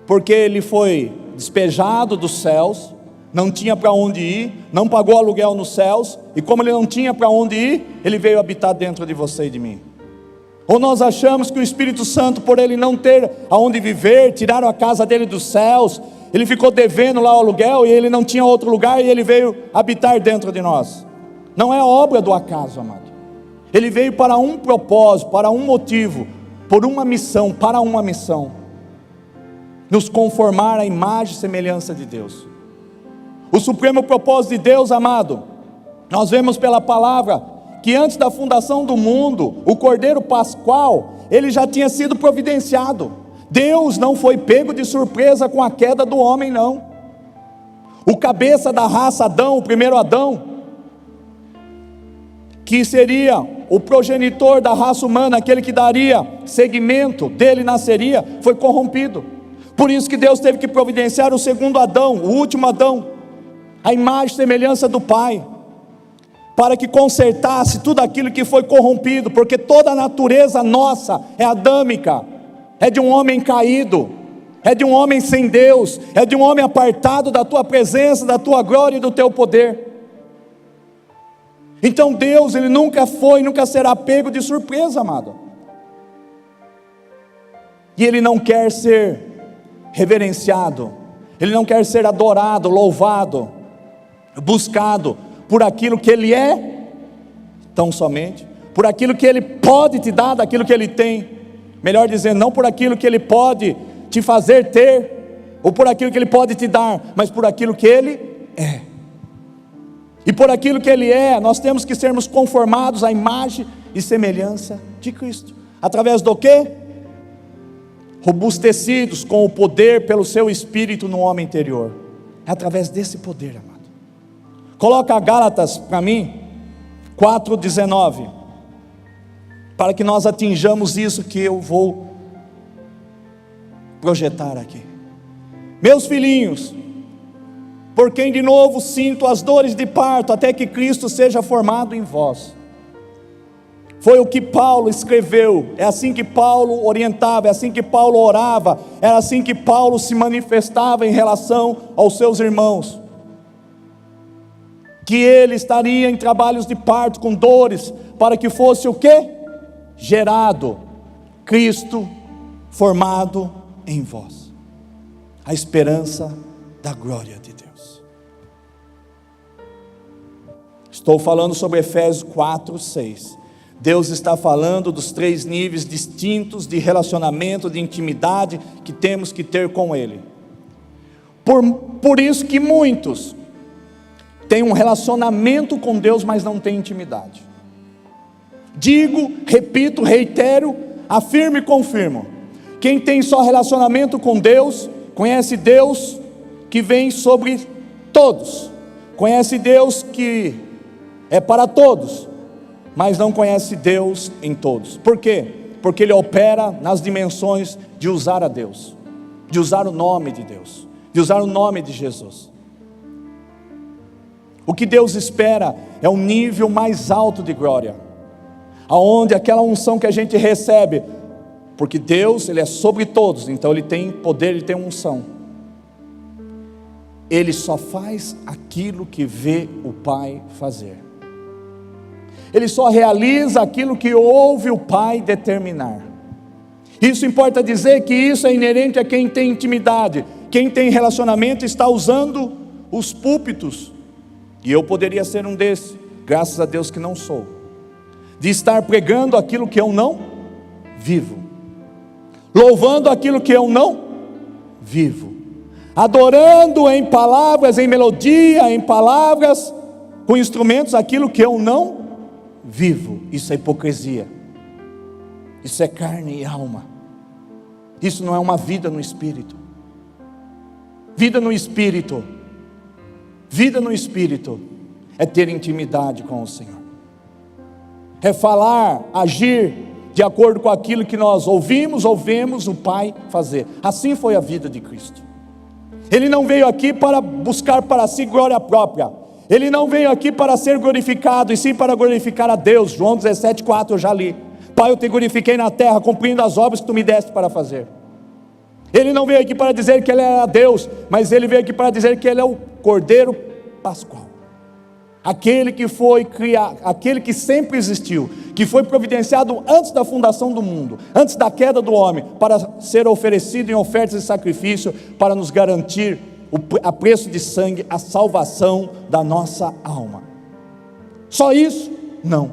porque Ele foi despejado dos céus, não tinha para onde ir, não pagou aluguel nos céus, e como Ele não tinha para onde ir, Ele veio habitar dentro de você e de mim? Ou nós achamos que o Espírito Santo, por Ele não ter aonde viver, tiraram a casa dele dos céus, Ele ficou devendo lá o aluguel, e Ele não tinha outro lugar, e Ele veio habitar dentro de nós? Não é obra do acaso, amado. Ele veio para um propósito, para um motivo, por uma missão, para uma missão: nos conformar à imagem e semelhança de Deus. O supremo propósito de Deus, amado, nós vemos pela palavra, que antes da fundação do mundo, o Cordeiro Pascual, ele já tinha sido providenciado. Deus não foi pego de surpresa com a queda do homem, não. O cabeça da raça Adão, o primeiro Adão, que seria o progenitor da raça humana, aquele que daria seguimento, dele nasceria, foi corrompido. Por isso que Deus teve que providenciar o segundo Adão, o último Adão, a imagem e semelhança do Pai, para que consertasse tudo aquilo que foi corrompido, porque toda a natureza nossa é adâmica, é de um homem caído, é de um homem sem Deus, é de um homem apartado da tua presença, da tua glória e do teu poder. Então Deus, Ele nunca foi, nunca será pego de surpresa, amado. E Ele não quer ser reverenciado, Ele não quer ser adorado, louvado, buscado por aquilo que Ele é, tão somente, por aquilo que Ele pode te dar, daquilo que Ele tem, melhor dizendo, não por aquilo que Ele pode te fazer ter, ou por aquilo que Ele pode te dar, mas por aquilo que Ele é. E por aquilo que Ele é, nós temos que sermos conformados à imagem e semelhança de Cristo. Através do quê? Robustecidos com o poder pelo seu Espírito no homem interior. É através desse poder, amado. Coloca Gálatas para mim, 4:19, para que nós atinjamos isso que eu vou projetar aqui. Meus filhinhos, por quem de novo sinto as dores de parto, até que Cristo seja formado em vós. Foi o que Paulo escreveu, é assim que Paulo orientava, é assim que Paulo orava, era assim que Paulo se manifestava em relação aos seus irmãos. Que ele estaria em trabalhos de parto, com dores, para que fosse o quê? Gerado, Cristo formado em vós. A esperança da glória de Deus. Estou falando sobre Efésios 4:6. Deus está falando dos 3 níveis distintos de relacionamento, de intimidade que temos que ter com Ele. Por isso que muitos têm um relacionamento com Deus, mas não têm intimidade. Digo, repito, reitero, afirmo e confirmo. Quem tem só relacionamento com Deus, conhece Deus que vem sobre todos, conhece Deus que é para todos, mas não conhece Deus em todos. Por quê? Porque ele opera nas dimensões de usar a Deus, de usar o nome de Deus, de usar o nome de Jesus. O que Deus espera é um nível mais alto de glória, aonde aquela unção que a gente recebe, porque Deus, Ele é sobre todos, então Ele tem poder, Ele tem unção. Ele só faz aquilo que vê o Pai fazer. Ele só realiza aquilo que ouve o Pai determinar. Isso importa dizer que isso é inerente a quem tem intimidade. Quem tem relacionamento está usando os púlpitos, e eu poderia ser um desses, graças a Deus que não sou, de estar pregando aquilo que eu não vivo, louvando aquilo que eu não vivo, adorando em palavras, em melodia, em palavras, com instrumentos, aquilo que eu não vivo. Isso é hipocrisia, isso é carne e alma, isso não é uma vida no Espírito. Vida no Espírito, vida no Espírito é ter intimidade com o Senhor, é falar, agir de acordo com aquilo que nós ouvimos o Pai fazer. Assim foi a vida de Cristo. Ele não veio aqui para buscar para si glória própria, Ele não veio aqui para ser glorificado, e sim para glorificar a Deus. João 17:4 eu já li. Pai, eu te glorifiquei na terra, cumprindo as obras que tu me deste para fazer. Ele não veio aqui para dizer que Ele era Deus, mas Ele veio aqui para dizer que Ele é o Cordeiro Pascual, aquele que foi criado, aquele que sempre existiu, que foi providenciado antes da fundação do mundo, antes da queda do homem, para ser oferecido em ofertas e sacrifício, para nos garantir a preço de sangue a salvação da nossa alma. Só isso? Não.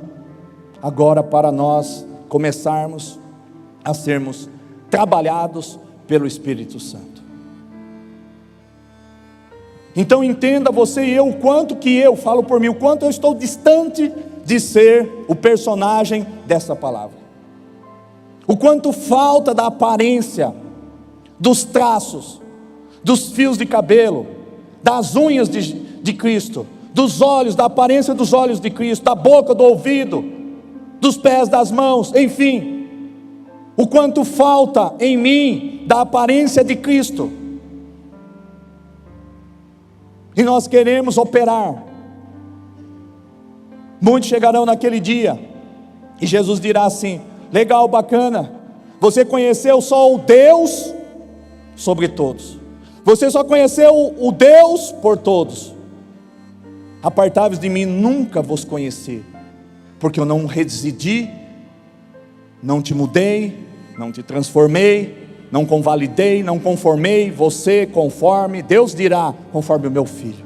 Agora, para nós começarmos a sermos trabalhados pelo Espírito Santo. Então entenda você e eu, o quanto que eu falo por mim, o quanto eu estou distante de ser o personagem dessa palavra, o quanto falta da aparência, dos traços, dos fios de cabelo, das unhas de Cristo, dos olhos, da aparência dos olhos de Cristo, da boca, do ouvido, dos pés, das mãos, enfim, o quanto falta em mim da aparência de Cristo. E nós queremos operar. Muitos chegarão naquele dia e Jesus dirá assim: legal, bacana, Você conheceu só o Deus sobre todos. Você só conheceu o Deus por todos. Apartai-vos de mim, nunca vos conheci, porque eu não residi, não te mudei, não te transformei, não convalidei, não conformei você conforme, Deus dirá, conforme o meu filho.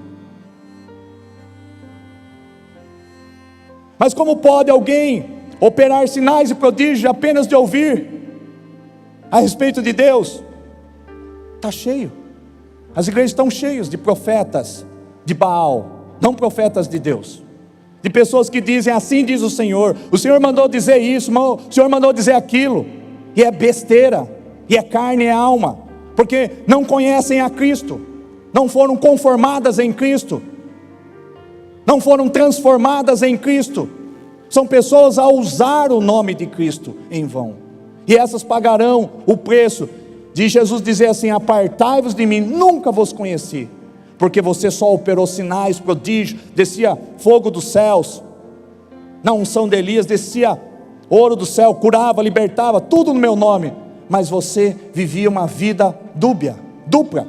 Mas como pode alguém operar sinais e prodígios apenas de ouvir a respeito de Deus? Está cheio. As igrejas estão cheias de profetas de Baal, não profetas de Deus, de pessoas que dizem, assim diz o Senhor mandou dizer isso, o Senhor mandou dizer aquilo, e é besteira, e é carne e é alma, porque não conhecem a Cristo, não foram conformadas em Cristo, não foram transformadas em Cristo, são pessoas a usar o nome de Cristo em vão, e essas pagarão o preço de Jesus dizer assim: apartai-vos de mim, nunca vos conheci, porque você só operou sinais, prodígios, descia fogo dos céus, na unção de Elias descia ouro do céu, curava, libertava, tudo no meu nome, mas você vivia uma vida dupla,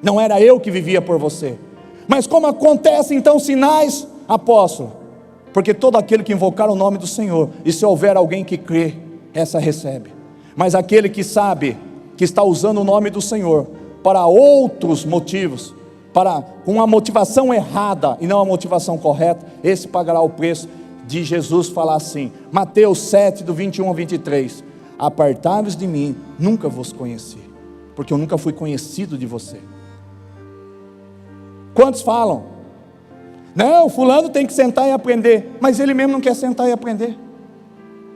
não era eu que vivia por você. Mas como acontecem então sinais, apóstolo? Porque todo aquele que invocar o nome do Senhor, e se houver alguém que crê, essa recebe. Mas aquele que sabe que está usando o nome do Senhor para outros motivos, para uma motivação errada e não a motivação correta, esse pagará o preço de Jesus falar assim, Mateus 7, do 21 ao 23, apartai-vos de mim, nunca vos conheci, porque eu nunca fui conhecido de você. Quantos falam? Não, fulano tem que sentar e aprender, mas ele mesmo não quer sentar e aprender.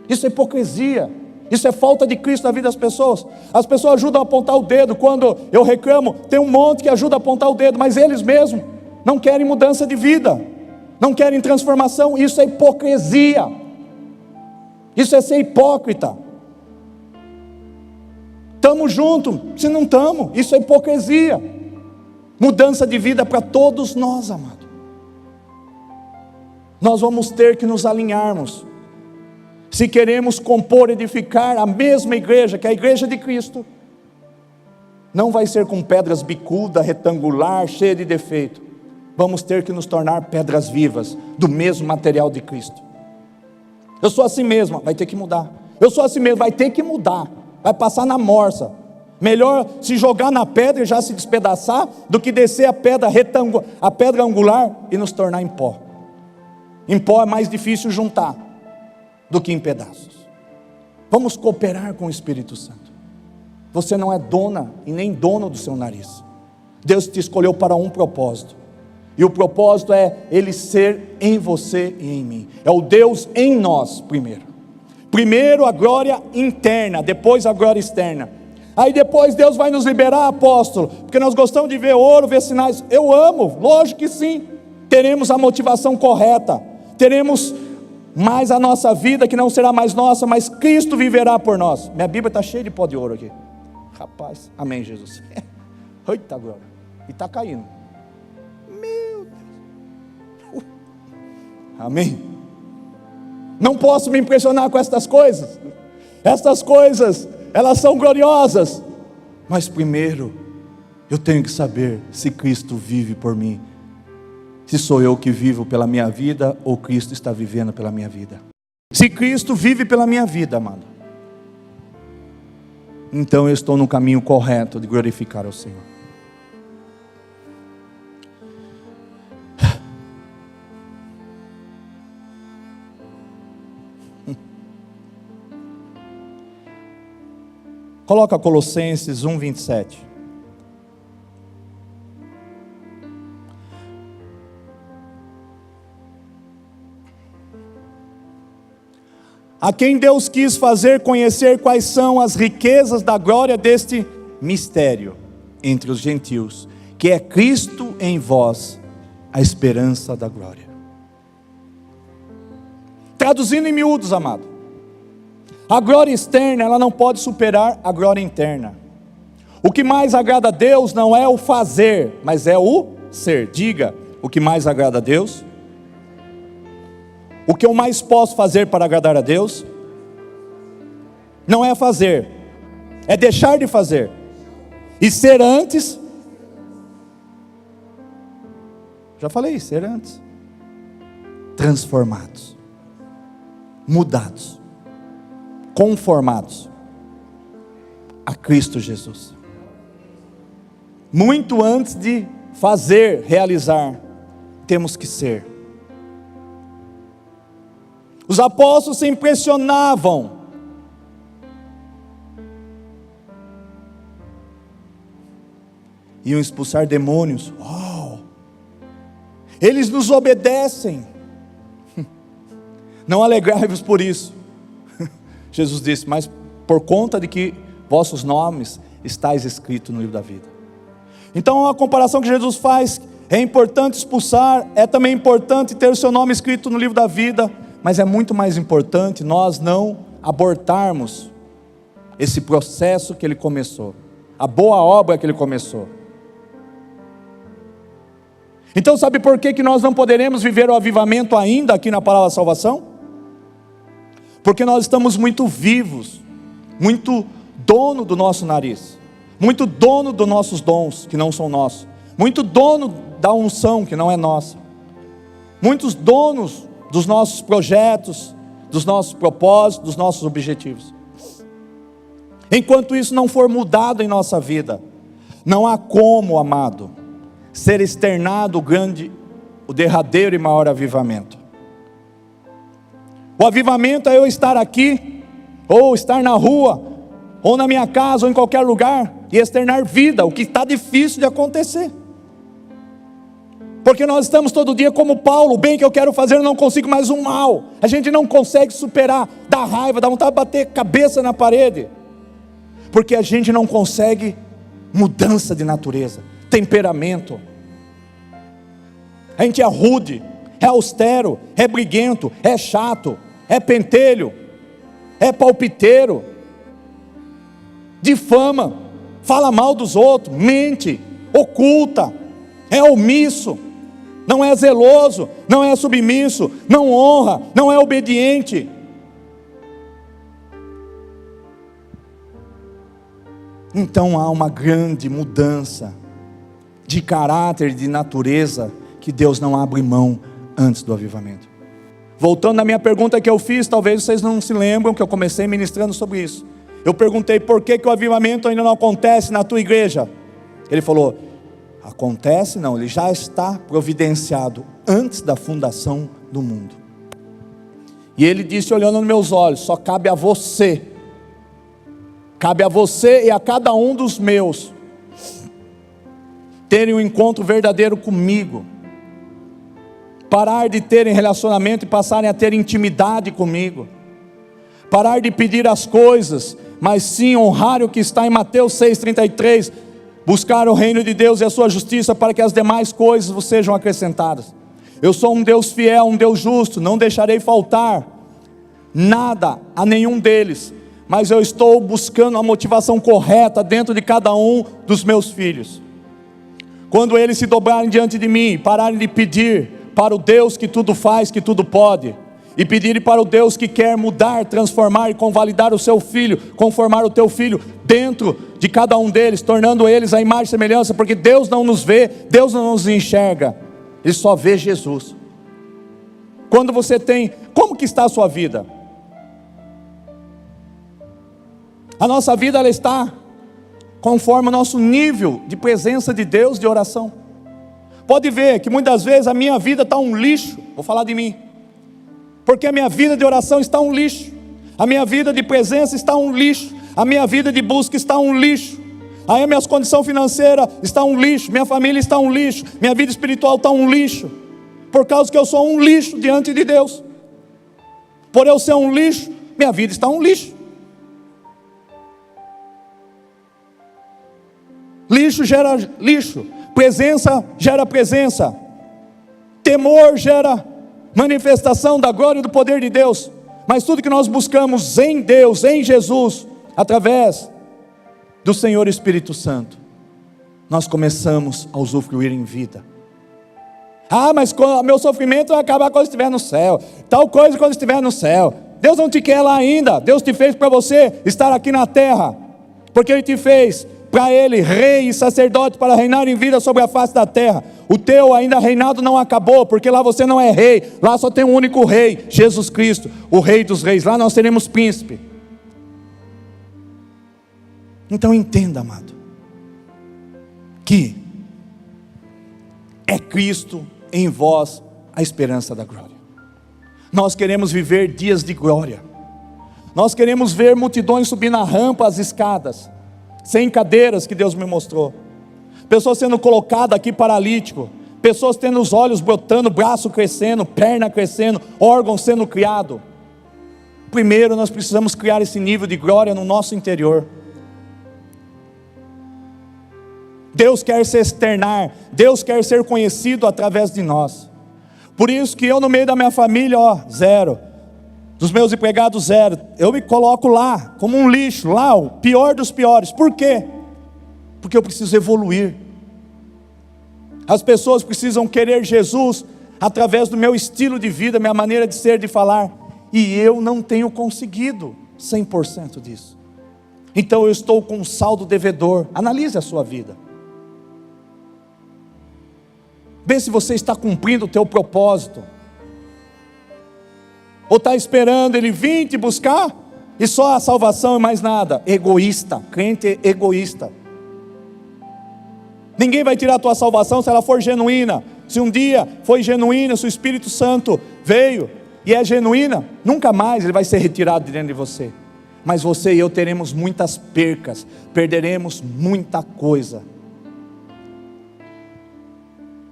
Isso é hipocrisia, isso é falta de Cristo na vida das pessoas. As pessoas ajudam a apontar o dedo, quando eu reclamo, tem um monte que ajuda a apontar o dedo, mas eles mesmos não querem mudança de vida, não querem transformação. Isso é hipocrisia, isso é ser hipócrita. Estamos juntos, se não estamos, isso é hipocrisia. Mudança de vida para todos nós, amado. Nós vamos ter que nos alinharmos, se queremos compor, edificar a mesma igreja, que é a igreja de Cristo. Não vai ser com pedras bicuda, retangular, cheia de defeito. Vamos ter que nos tornar pedras vivas, do mesmo material de Cristo. Eu sou assim mesmo, vai ter que mudar. Eu sou assim mesmo, vai ter que mudar. Vai passar na morsa. Melhor se jogar na pedra e já se despedaçar, do que descer a pedra angular e nos tornar em pó. Em pó é mais difícil juntar do que em pedaços. Vamos cooperar com o Espírito Santo. Você não é dona e nem dono do seu nariz. Deus te escolheu para um propósito, e o propósito é Ele ser em você e em mim. É o Deus em nós primeiro a glória interna, depois a glória externa. Aí depois Deus vai nos liberar, apóstolo, porque nós gostamos de ver ouro, ver sinais. Eu amo, lógico que sim. Teremos a motivação correta, teremos mais a nossa vida, que não será mais nossa, mas Cristo viverá por nós. Minha Bíblia está cheia de pó de ouro aqui, rapaz, amém Jesus. Eita glória, e está caindo, meu Deus, amém. Não posso me impressionar com estas coisas, elas são gloriosas, mas primeiro eu tenho que saber se Cristo vive por mim, se sou eu que vivo pela minha vida, ou Cristo está vivendo pela minha vida. Se Cristo vive pela minha vida, amado, então eu estou no caminho correto de glorificar ao Senhor. Coloca Colossenses 1:27. A quem Deus quis fazer conhecer quais são as riquezas da glória deste mistério entre os gentios, que é Cristo em vós, a esperança da glória. Traduzindo em miúdos, amado, a glória externa, ela não pode superar a glória interna. O que mais agrada a Deus não é o fazer, mas é o ser. Diga, o que mais agrada a Deus? O que eu mais posso fazer para agradar a Deus? não é fazer, é deixar de fazer. E ser antes, já falei, ser antes, transformados, mudados, conformados a Cristo Jesus. Muito antes de fazer, realizar, temos que ser. Os apóstolos se impressionavam iam expulsar demônios. Uau! Eles nos obedecem. Não alegrai-vos por isso. Jesus disse, mas por conta de que vossos nomes estáis escritos no livro da vida. Então a comparação que Jesus faz, é importante expulsar, é também importante ter o seu nome escrito no livro da vida, mas é muito mais importante nós não abortarmos esse processo que ele começou, a boa obra que ele começou. Então sabe por que nós não poderemos viver o avivamento ainda aqui na Palavra da Salvação? Porque nós estamos muito vivos, muito dono do nosso nariz, muito dono dos nossos dons que não são nossos, muito dono da unção que não é nossa, muitos donos dos nossos projetos, dos nossos propósitos, dos nossos objetivos. Enquanto isso não for mudado em nossa vida, não há como, amado, ser externado o derradeiro e maior avivamento. O avivamento é eu estar aqui, ou estar na rua, ou na minha casa, ou em qualquer lugar, e externar vida, o que está difícil de acontecer. Porque nós estamos todo dia como Paulo, o bem que eu quero fazer eu não consigo, mais um mal. A gente não consegue superar, dá raiva, dá vontade de bater cabeça na parede. Porque a gente não consegue mudança de natureza, temperamento. A gente é rude, é austero, é briguento, é chato, é pentelho, é palpiteiro, difama, fala mal dos outros, mente, oculta, é omisso, não é zeloso, não é submisso, não honra, não é obediente. Então há uma grande mudança de caráter, de natureza, que Deus não abre mão antes do avivamento. Voltando na minha pergunta que eu fiz, talvez vocês não se lembram que eu comecei ministrando sobre isso. Eu perguntei por que o avivamento ainda não acontece na tua igreja. Ele falou, acontece não, ele já está providenciado antes da fundação do mundo. E ele disse olhando nos meus olhos, só cabe a você e a cada um dos meus, terem um encontro verdadeiro comigo, parar de terem relacionamento e passarem a ter intimidade comigo, parar de pedir as coisas, mas sim honrar o que está em Mateus 6,33, buscar o reino de Deus e a sua justiça, para que as demais coisas vos sejam acrescentadas. Eu sou um Deus fiel, um Deus justo, não deixarei faltar nada a nenhum deles, mas eu estou buscando a motivação correta dentro de cada um dos meus filhos. Quando eles se dobrarem diante de mim, pararem de pedir para o Deus que tudo faz, que tudo pode, e pedirem para o Deus que quer mudar, transformar e convalidar o seu filho, conformar o teu filho dentro de cada um deles, tornando eles a imagem e semelhança, porque Deus não nos vê, Deus não nos enxerga, Ele só vê Jesus. Quando você tem, como que está a sua vida? A nossa vida ela está conforme o nosso nível de presença de Deus, de oração. Pode ver que muitas vezes a minha vida está um lixo, vou falar de mim, porque a minha vida de oração está um lixo, a minha vida de presença está um lixo, a minha vida de busca está um lixo, aí a minha condição financeira está um lixo, minha família está um lixo, minha vida espiritual está um lixo, por causa que eu sou um lixo diante de Deus. Por eu ser um lixo, minha vida está um lixo. Lixo gera lixo, presença gera presença, temor gera manifestação da glória e do poder de Deus. Mas tudo que nós buscamos em Deus, em Jesus, através do Senhor Espírito Santo, nós começamos a usufruir em vida. Ah, mas meu sofrimento vai acabar quando estiver no céu, tal coisa quando estiver no céu. Deus não te quer lá ainda. Deus te fez para você estar aqui na terra, porque Ele te fez para Ele rei e sacerdote para reinar em vida sobre a face da terra. O teu ainda reinado não acabou, porque lá você não é rei, lá só tem um único rei, Jesus Cristo, o Rei dos Reis. Lá nós seremos príncipe. Então entenda, amado, que é Cristo em vós a esperança da glória. Nós queremos viver dias de glória. Nós queremos ver multidões subir na rampa, as escadas, sem cadeiras que Deus me mostrou. Pessoas sendo colocadas aqui paralítico. Pessoas tendo os olhos brotando, braço crescendo, perna crescendo, órgão sendo criado. Primeiro nós precisamos criar esse nível de glória no nosso interior. Deus quer se externar, Deus quer ser conhecido através de nós. Por isso que eu no meio da minha família, zero. Dos meus empregados, zero. Eu me coloco lá, como um lixo, lá o pior dos piores. Por quê? Porque eu preciso evoluir. As pessoas precisam querer Jesus através do meu estilo de vida, minha maneira de ser, de falar. E eu não tenho conseguido 100% disso. Então eu estou com um saldo devedor. Analise a sua vida. Vê se você está cumprindo o teu propósito. Ou está esperando Ele vir te buscar e só a salvação e mais nada. Egoísta, crente egoísta. Ninguém vai tirar a tua salvação se ela for genuína. Se um dia foi genuína, se o Espírito Santo veio e é genuína, nunca mais ele vai ser retirado de dentro de você. Mas você e eu teremos muitas percas, perderemos muita coisa.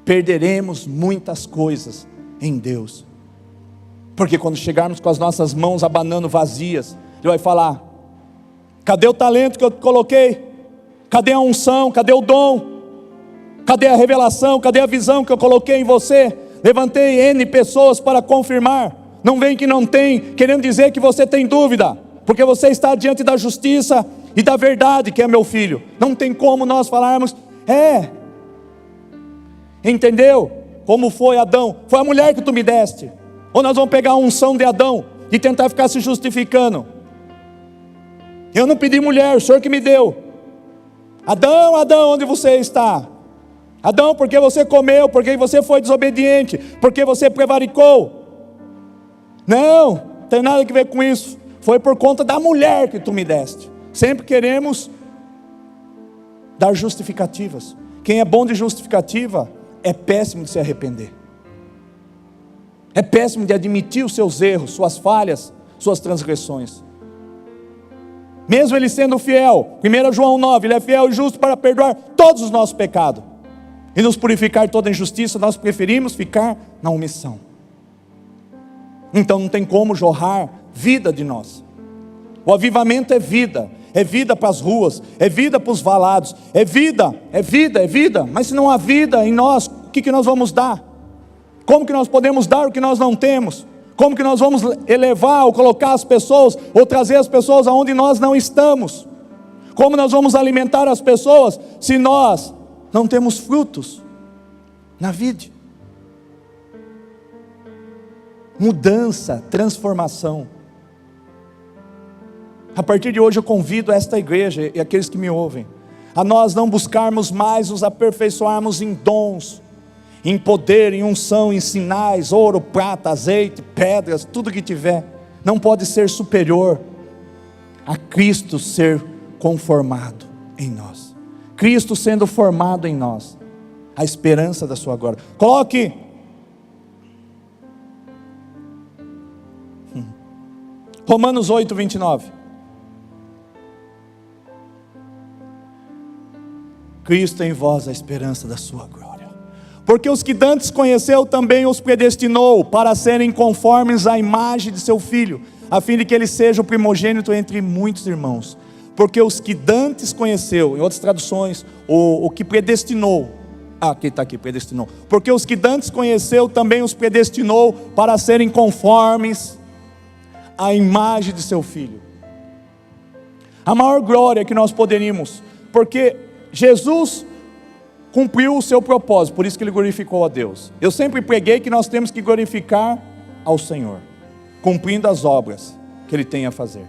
Perderemos muitas coisas em Deus. Porque quando chegarmos com as nossas mãos abanando vazias, Ele vai falar: cadê o talento que eu coloquei? Cadê a unção? Cadê o dom? Cadê a revelação? Cadê a visão que eu coloquei em você? Levantei N pessoas para confirmar. Não vem que não tem, querendo dizer que você tem dúvida, porque você está diante da justiça e da verdade, que é meu filho. Não tem como nós falarmos, entendeu? Como foi Adão? Foi a mulher que tu me deste. Ou nós vamos pegar a unção de Adão e tentar ficar se justificando. Eu não pedi mulher, o Senhor que me deu. Adão, Adão, onde você está? Adão, porque você comeu, porque você foi desobediente, porque você prevaricou. Não tem nada a ver com isso. Foi por conta da mulher que tu me deste. Sempre queremos dar justificativas. Quem é bom de justificativa é péssimo de se arrepender. É péssimo de admitir os seus erros, suas falhas, suas transgressões. Mesmo Ele sendo fiel, 1 João 9, Ele é fiel e justo para perdoar todos os nossos pecados e nos purificar de toda injustiça. Nós preferimos ficar na omissão. Então não tem como jorrar vida de nós. O avivamento é vida para as ruas, é vida para os valados, é vida, mas se não há vida em nós, o que nós vamos dar? Como que nós podemos dar o que nós não temos? Como que nós vamos elevar ou colocar as pessoas, ou trazer as pessoas aonde nós não estamos? Como nós vamos alimentar as pessoas, se nós não temos frutos na vida? Mudança, transformação. A partir de hoje eu convido esta igreja e aqueles que me ouvem, a nós não buscarmos mais nos aperfeiçoarmos em dons, em poder, em unção, em sinais, ouro, prata, azeite, pedras, tudo que tiver, não pode ser superior a Cristo ser conformado em nós. Cristo sendo formado em nós, a esperança da sua glória. Coloque Romanos 8, 29. Cristo em vós a esperança da sua glória. Porque os que dantes conheceu também os predestinou para serem conformes à imagem de seu Filho, a fim de que ele seja o primogênito entre muitos irmãos. Porque os que dantes conheceu, em outras traduções, o que predestinou, aqui está aqui, predestinou. Porque os que dantes conheceu também os predestinou para serem conformes à imagem de seu Filho. A maior glória que nós poderíamos, porque Jesus cumpriu o seu propósito, por isso que Ele glorificou a Deus. Eu sempre preguei que nós temos que glorificar ao Senhor. cumprindo as obras que Ele tem a fazer.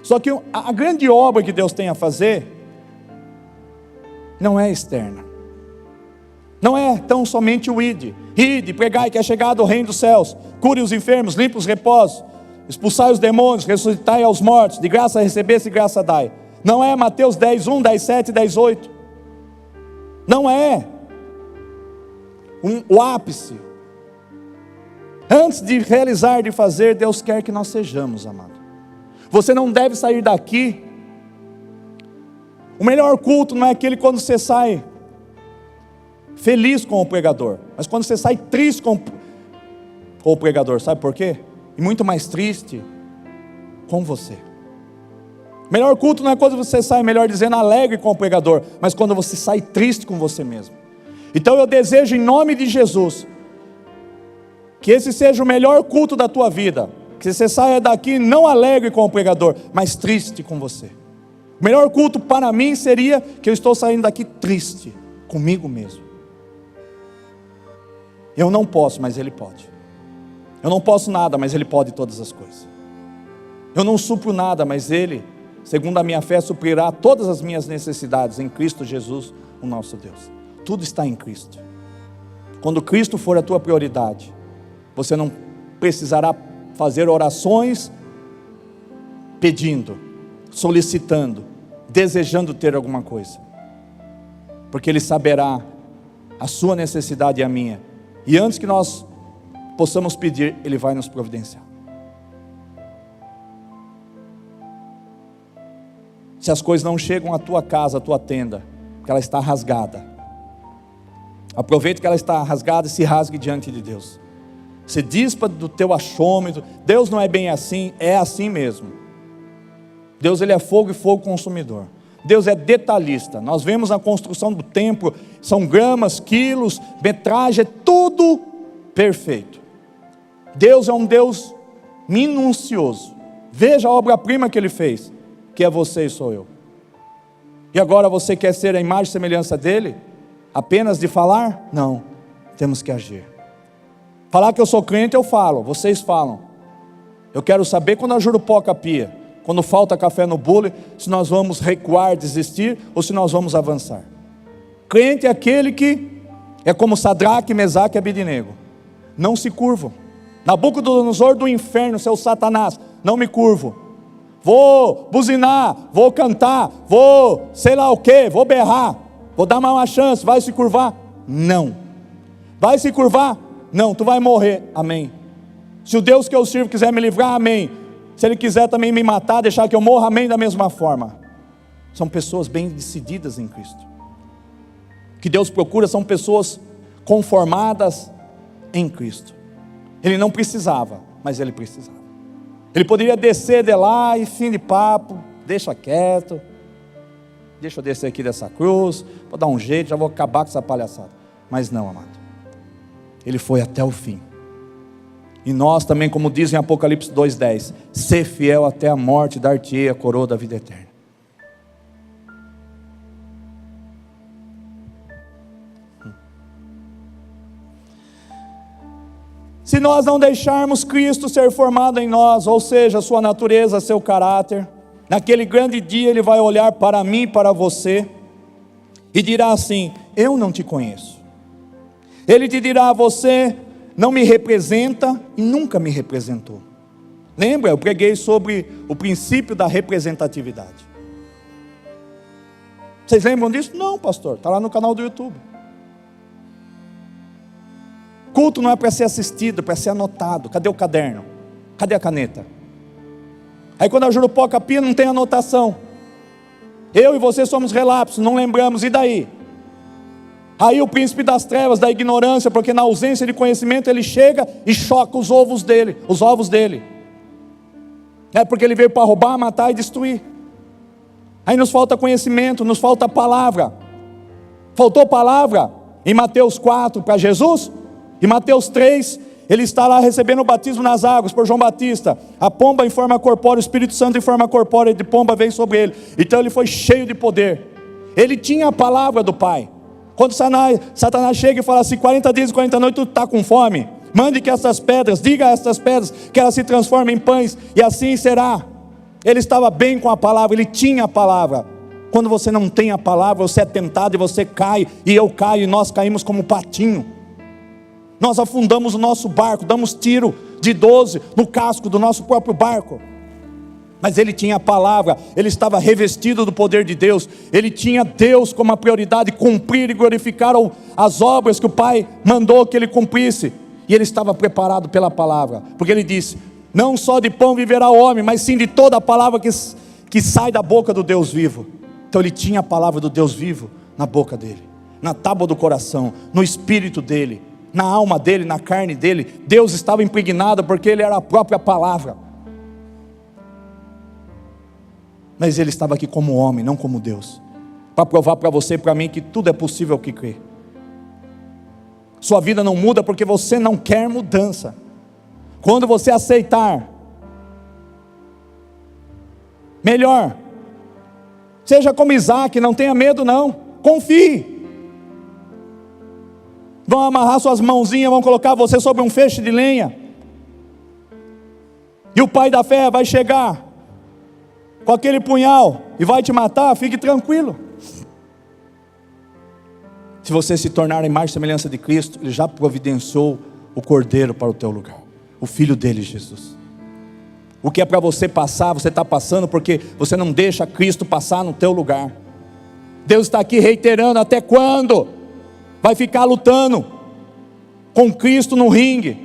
Só que a grande obra que Deus tem a fazer não é externa. Não é tão somente o ide, pregai que é chegado o reino dos céus, cure os enfermos, limpe os reposos, expulsai os demônios, ressuscitai aos mortos, de graça recebesse, graça dai. Não é Mateus 10:1, 10:7, 10:8. Não é o ápice. Antes de realizar, de fazer, Deus quer que nós sejamos, amado. Você não deve sair daqui. O melhor culto não é aquele quando você sai feliz com o pregador, mas quando você sai triste com o pregador. Sabe por quê? E muito mais triste com você. O melhor culto não é quando você sai, melhor dizendo, alegre com o pregador, mas quando você sai triste com você mesmo. Então eu desejo em nome de Jesus que esse seja o melhor culto da tua vida, que você saia daqui não alegre com o pregador, mas triste com você. O melhor culto para mim seria que eu estou saindo daqui triste comigo mesmo. Eu não posso, mas Ele pode. Eu não posso nada, mas Ele pode todas as coisas. Eu não supro nada, mas Ele, segundo a minha fé, suprirá todas as minhas necessidades em Cristo Jesus, o nosso Deus. Tudo está em Cristo. Quando Cristo for a tua prioridade, você não precisará fazer orações pedindo, solicitando, desejando ter alguma coisa, porque Ele saberá a sua necessidade e a minha, e antes que nós possamos pedir, Ele vai nos providenciar. Se as coisas não chegam à tua casa, à tua tenda, porque ela está rasgada, aproveite que ela está rasgada e se rasgue diante de Deus. Se dispa do teu achômetro. Deus não é bem assim, é assim mesmo. Deus, Ele é fogo e fogo consumidor. Deus é detalhista. Nós vemos a construção do templo, são gramas, quilos, metragem, é tudo perfeito. Deus é um Deus minucioso. Veja a obra-prima que Ele fez, que é você e sou eu. E agora você quer ser a imagem e semelhança dEle? Apenas de falar? Não, temos que agir. Falar que eu sou crente, eu falo, vocês falam. Eu quero saber quando a Jurupoca pia, quando falta café no bule, se nós vamos recuar, desistir, ou se nós vamos avançar. Crente é aquele que é como Sadraque, Mesaque e Abednego. Não se curvam. Nabucodonosor do inferno, seu Satanás, não me curvo. Vou buzinar, vou cantar, vou sei lá o que, vou berrar, vou dar mais uma chance, vai se curvar? Não. Vai se curvar? Não, tu vai morrer, amém. Se o Deus que eu sirvo quiser me livrar, amém. Se Ele quiser também me matar, deixar que eu morra, amém, da mesma forma. São pessoas bem decididas em Cristo. O que Deus procura são pessoas conformadas em Cristo. Ele não precisava, mas Ele precisava. Ele poderia descer de lá e fim de papo, deixa quieto, deixa eu descer aqui dessa cruz, vou dar um jeito, já vou acabar com essa palhaçada. Mas não, amado. Ele foi até o fim. E nós também, como diz em Apocalipse 2:10, ser fiel até a morte, dar-te-ei a coroa da vida eterna. Se nós não deixarmos Cristo ser formado em nós, ou seja, sua natureza, seu caráter, naquele grande dia Ele vai olhar para mim e para você, e dirá assim: eu não te conheço. Ele te dirá: você não me representa e nunca me representou. Lembra, eu preguei sobre o princípio da representatividade. Vocês lembram disso? Não, pastor, está lá no canal do YouTube. Culto não é para ser assistido, é para ser anotado. Cadê o caderno? Cadê a caneta? Aí quando a Jurupoca pia, não tem anotação. Eu e você somos relapsos, não lembramos, e daí? Aí o príncipe das trevas, da ignorância, porque na ausência de conhecimento ele chega e choca os ovos dele. É porque ele veio para roubar, matar e destruir. Aí nos falta conhecimento, nos falta palavra. Faltou palavra em Mateus 4 para Jesus? Em Mateus 3, ele está lá recebendo o batismo nas águas por João Batista. A pomba em forma corpórea, o Espírito Santo em forma corpórea de pomba veio sobre ele. Então ele foi cheio de poder. Ele tinha a palavra do Pai. Quando Satanás chega e fala assim: 40 dias e 40 noites, tu está com fome? Mande que essas pedras, diga a essas pedras, que elas se transformem em pães, e assim será. Ele estava bem com a palavra, ele tinha a palavra. Quando você não tem a palavra, você é tentado e você cai, e eu caio, e nós caímos como patinho. Nós afundamos o nosso barco, damos tiro de 12 no casco do nosso próprio barco. Mas ele tinha a palavra, ele estava revestido do poder de Deus, ele tinha Deus como a prioridade, cumprir e glorificar as obras que o Pai mandou que ele cumprisse, e ele estava preparado pela palavra, porque ele disse: não só de pão viverá o homem, mas sim de toda a palavra que sai da boca do Deus vivo. Então ele tinha a palavra do Deus vivo na boca dele, na tábua do coração, no espírito dele, na alma dele, na carne dele. Deus estava impregnado porque ele era a própria palavra. Mas ele estava aqui como homem, não como Deus, para provar para você e para mim que tudo é possível ao que crê. Sua vida não muda porque você não quer mudança. Quando você aceitar, melhor, seja como Isaac, não tenha medo não, confie. Vão amarrar suas mãozinhas, vão colocar você sobre um feixe de lenha, e o pai da fé vai chegar com aquele punhal e vai te matar. Fique tranquilo. Se você se tornar em mais semelhança de Cristo, ele já providenciou o Cordeiro para o teu lugar, o Filho dele, Jesus. O que é para você passar, você está passando porque você não deixa Cristo passar no teu lugar. Deus está aqui reiterando: até quando vai ficar lutando com Cristo no ringue?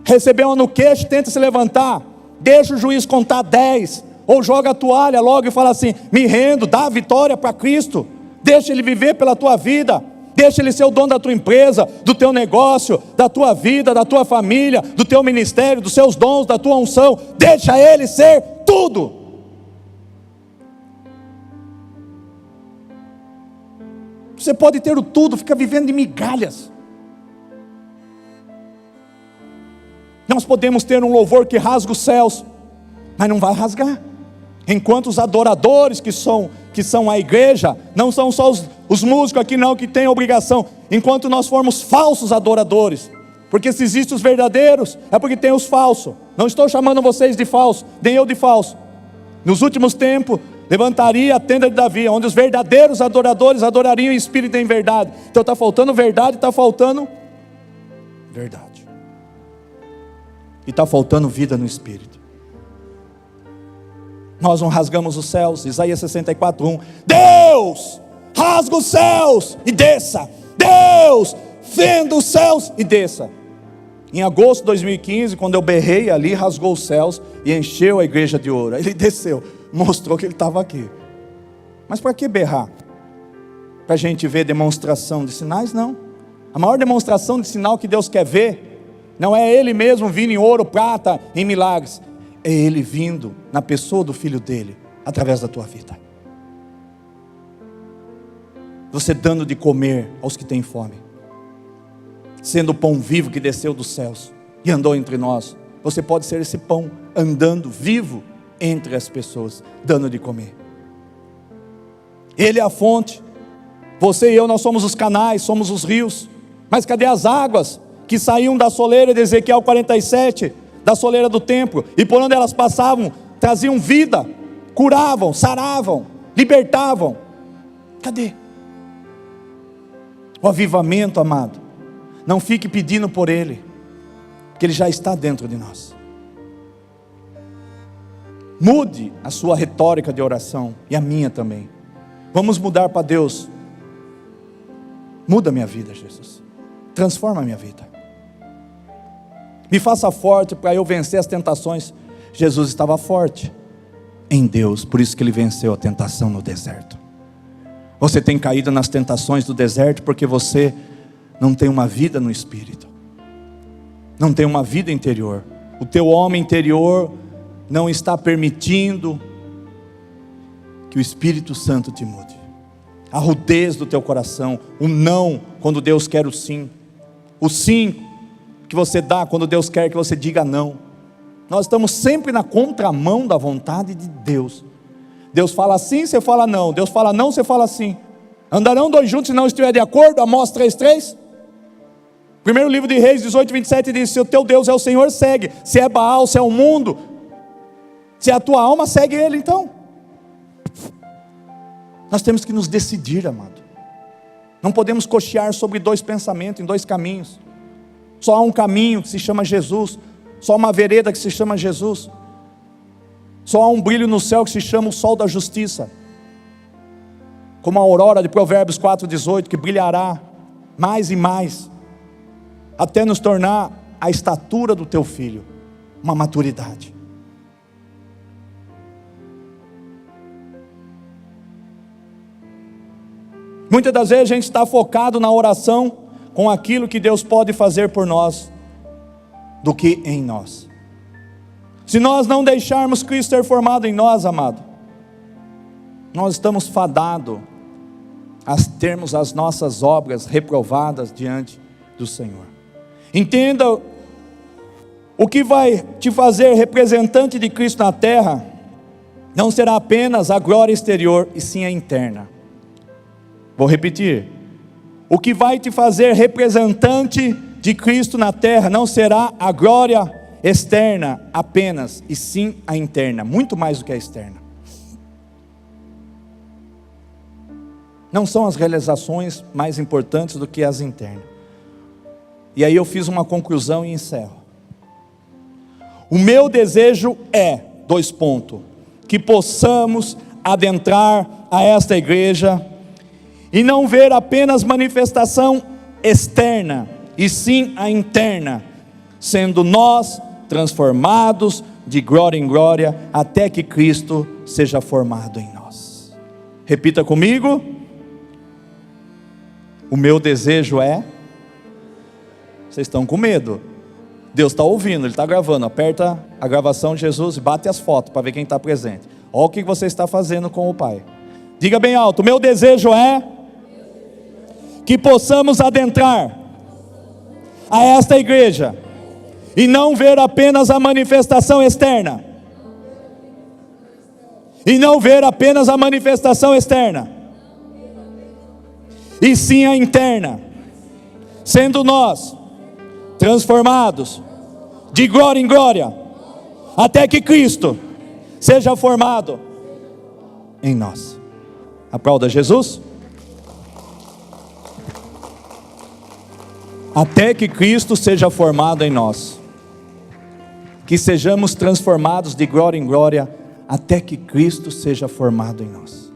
Recebeu uma no queixo, tenta se levantar, deixa o juiz contar 10, ou joga a toalha logo e fala assim: me rendo, dá a vitória para Cristo, deixa Ele viver pela tua vida, deixa Ele ser o dono da tua empresa, do teu negócio, da tua vida, da tua família, do teu ministério, dos seus dons, da tua unção, deixa Ele ser tudo. Você pode ter o tudo, fica vivendo de migalhas. Nós podemos ter um louvor que rasga os céus, mas não vai rasgar. Enquanto os adoradores que são a igreja, não são só os músicos aqui não, que têm obrigação. Enquanto nós formos falsos adoradores, porque se existem os verdadeiros, é porque tem os falsos. Não estou chamando vocês de falso, nem eu de falso. Nos últimos tempos, levantaria a tenda de Davi, onde os verdadeiros adoradores adorariam em espírito e em verdade. Então está faltando verdade, está faltando verdade, e está faltando vida no espírito. Nós não rasgamos os céus. Isaías 64:1, Deus rasga os céus e desça, Deus fenda os céus e desça. Em agosto de 2015, quando eu berrei ali, rasgou os céus e encheu a igreja de ouro. Ele desceu, mostrou que ele estava aqui. Mas para que berrar? Para a gente ver demonstração de sinais? Não. A maior demonstração de sinal que Deus quer ver não é Ele mesmo vindo em ouro, prata, em milagres. É Ele vindo na pessoa do Filho dele, através da tua vida. Você dando de comer aos que têm fome, sendo o pão vivo que desceu dos céus e andou entre nós. Você pode ser esse pão andando vivo entre as pessoas, dando de comer. Ele é a fonte. Você e eu, nós somos os canais, somos os rios. Mas cadê as águas que saíam da soleira de Ezequiel 47, da soleira do templo, e por onde elas passavam, traziam vida, curavam, saravam, libertavam? Cadê? O avivamento, amado, não fique pedindo por ele, porque ele já está dentro de nós. Mude a sua retórica de oração, e a minha também. Vamos mudar para Deus. Muda a minha vida, Jesus. Transforma a minha vida. Me faça forte para eu vencer as tentações. Jesus estava forte em Deus, por isso que ele venceu a tentação no deserto. Você tem caído nas tentações do deserto porque você não tem uma vida no Espírito, não tem uma vida interior. O teu homem interior não está permitindo que o Espírito Santo te mude. A rudez do teu coração, o não quando Deus quer o sim que você dá quando Deus quer que você diga não. Nós estamos sempre na contramão da vontade de Deus. Deus fala sim, você fala não. Deus fala não, você fala sim. Andarão dois juntos se não estiver de acordo? Amós 3:3. Primeiro livro de Reis 18, 27 diz: se o teu Deus é o Senhor, segue. Se é Baal, se é o mundo, se é a tua alma, segue ele então. Nós temos que nos decidir, amado. Não podemos cochear sobre dois pensamentos, em dois caminhos. Só há um caminho que se chama Jesus. Só há uma vereda que se chama Jesus. Só há um brilho no céu que se chama o sol da justiça. Como a aurora de Provérbios 4,18, que brilhará mais e mais, até nos tornar a estatura do teu filho, uma maturidade. Muitas das vezes a gente está focado na oração com aquilo que Deus pode fazer por nós, do que em nós. Se nós não deixarmos Cristo ser formado em nós, amado, nós estamos fadados a termos as nossas obras reprovadas diante do Senhor. Entenda, o que vai te fazer representante de Cristo na terra, não será apenas a glória exterior, e sim a interna. Vou repetir, o que vai te fazer representante de Cristo na terra, não será a glória externa apenas, e sim a interna, muito mais do que a externa. Não são as realizações mais importantes do que as internas. E aí eu fiz uma conclusão e encerro. O meu desejo é, que possamos adentrar a esta igreja e não ver apenas manifestação externa, e sim a interna, sendo nós transformados de glória em glória, até que Cristo seja formado em nós. Repita comigo: o meu desejo é... Vocês estão com medo? Deus está ouvindo, Ele está gravando. Aperta a gravação de Jesus e bate as fotos para ver quem está presente. Olha o que você está fazendo com o Pai. Diga bem alto: o meu desejo é que possamos adentrar a esta igreja e não ver apenas a manifestação externa. E não ver apenas a manifestação externa, e sim a interna, sendo nós transformados de glória em glória, até que Cristo seja formado em nós. Aplauda Jesus. Até que Cristo seja formado em nós, que sejamos transformados de glória em glória, até que Cristo seja formado em nós.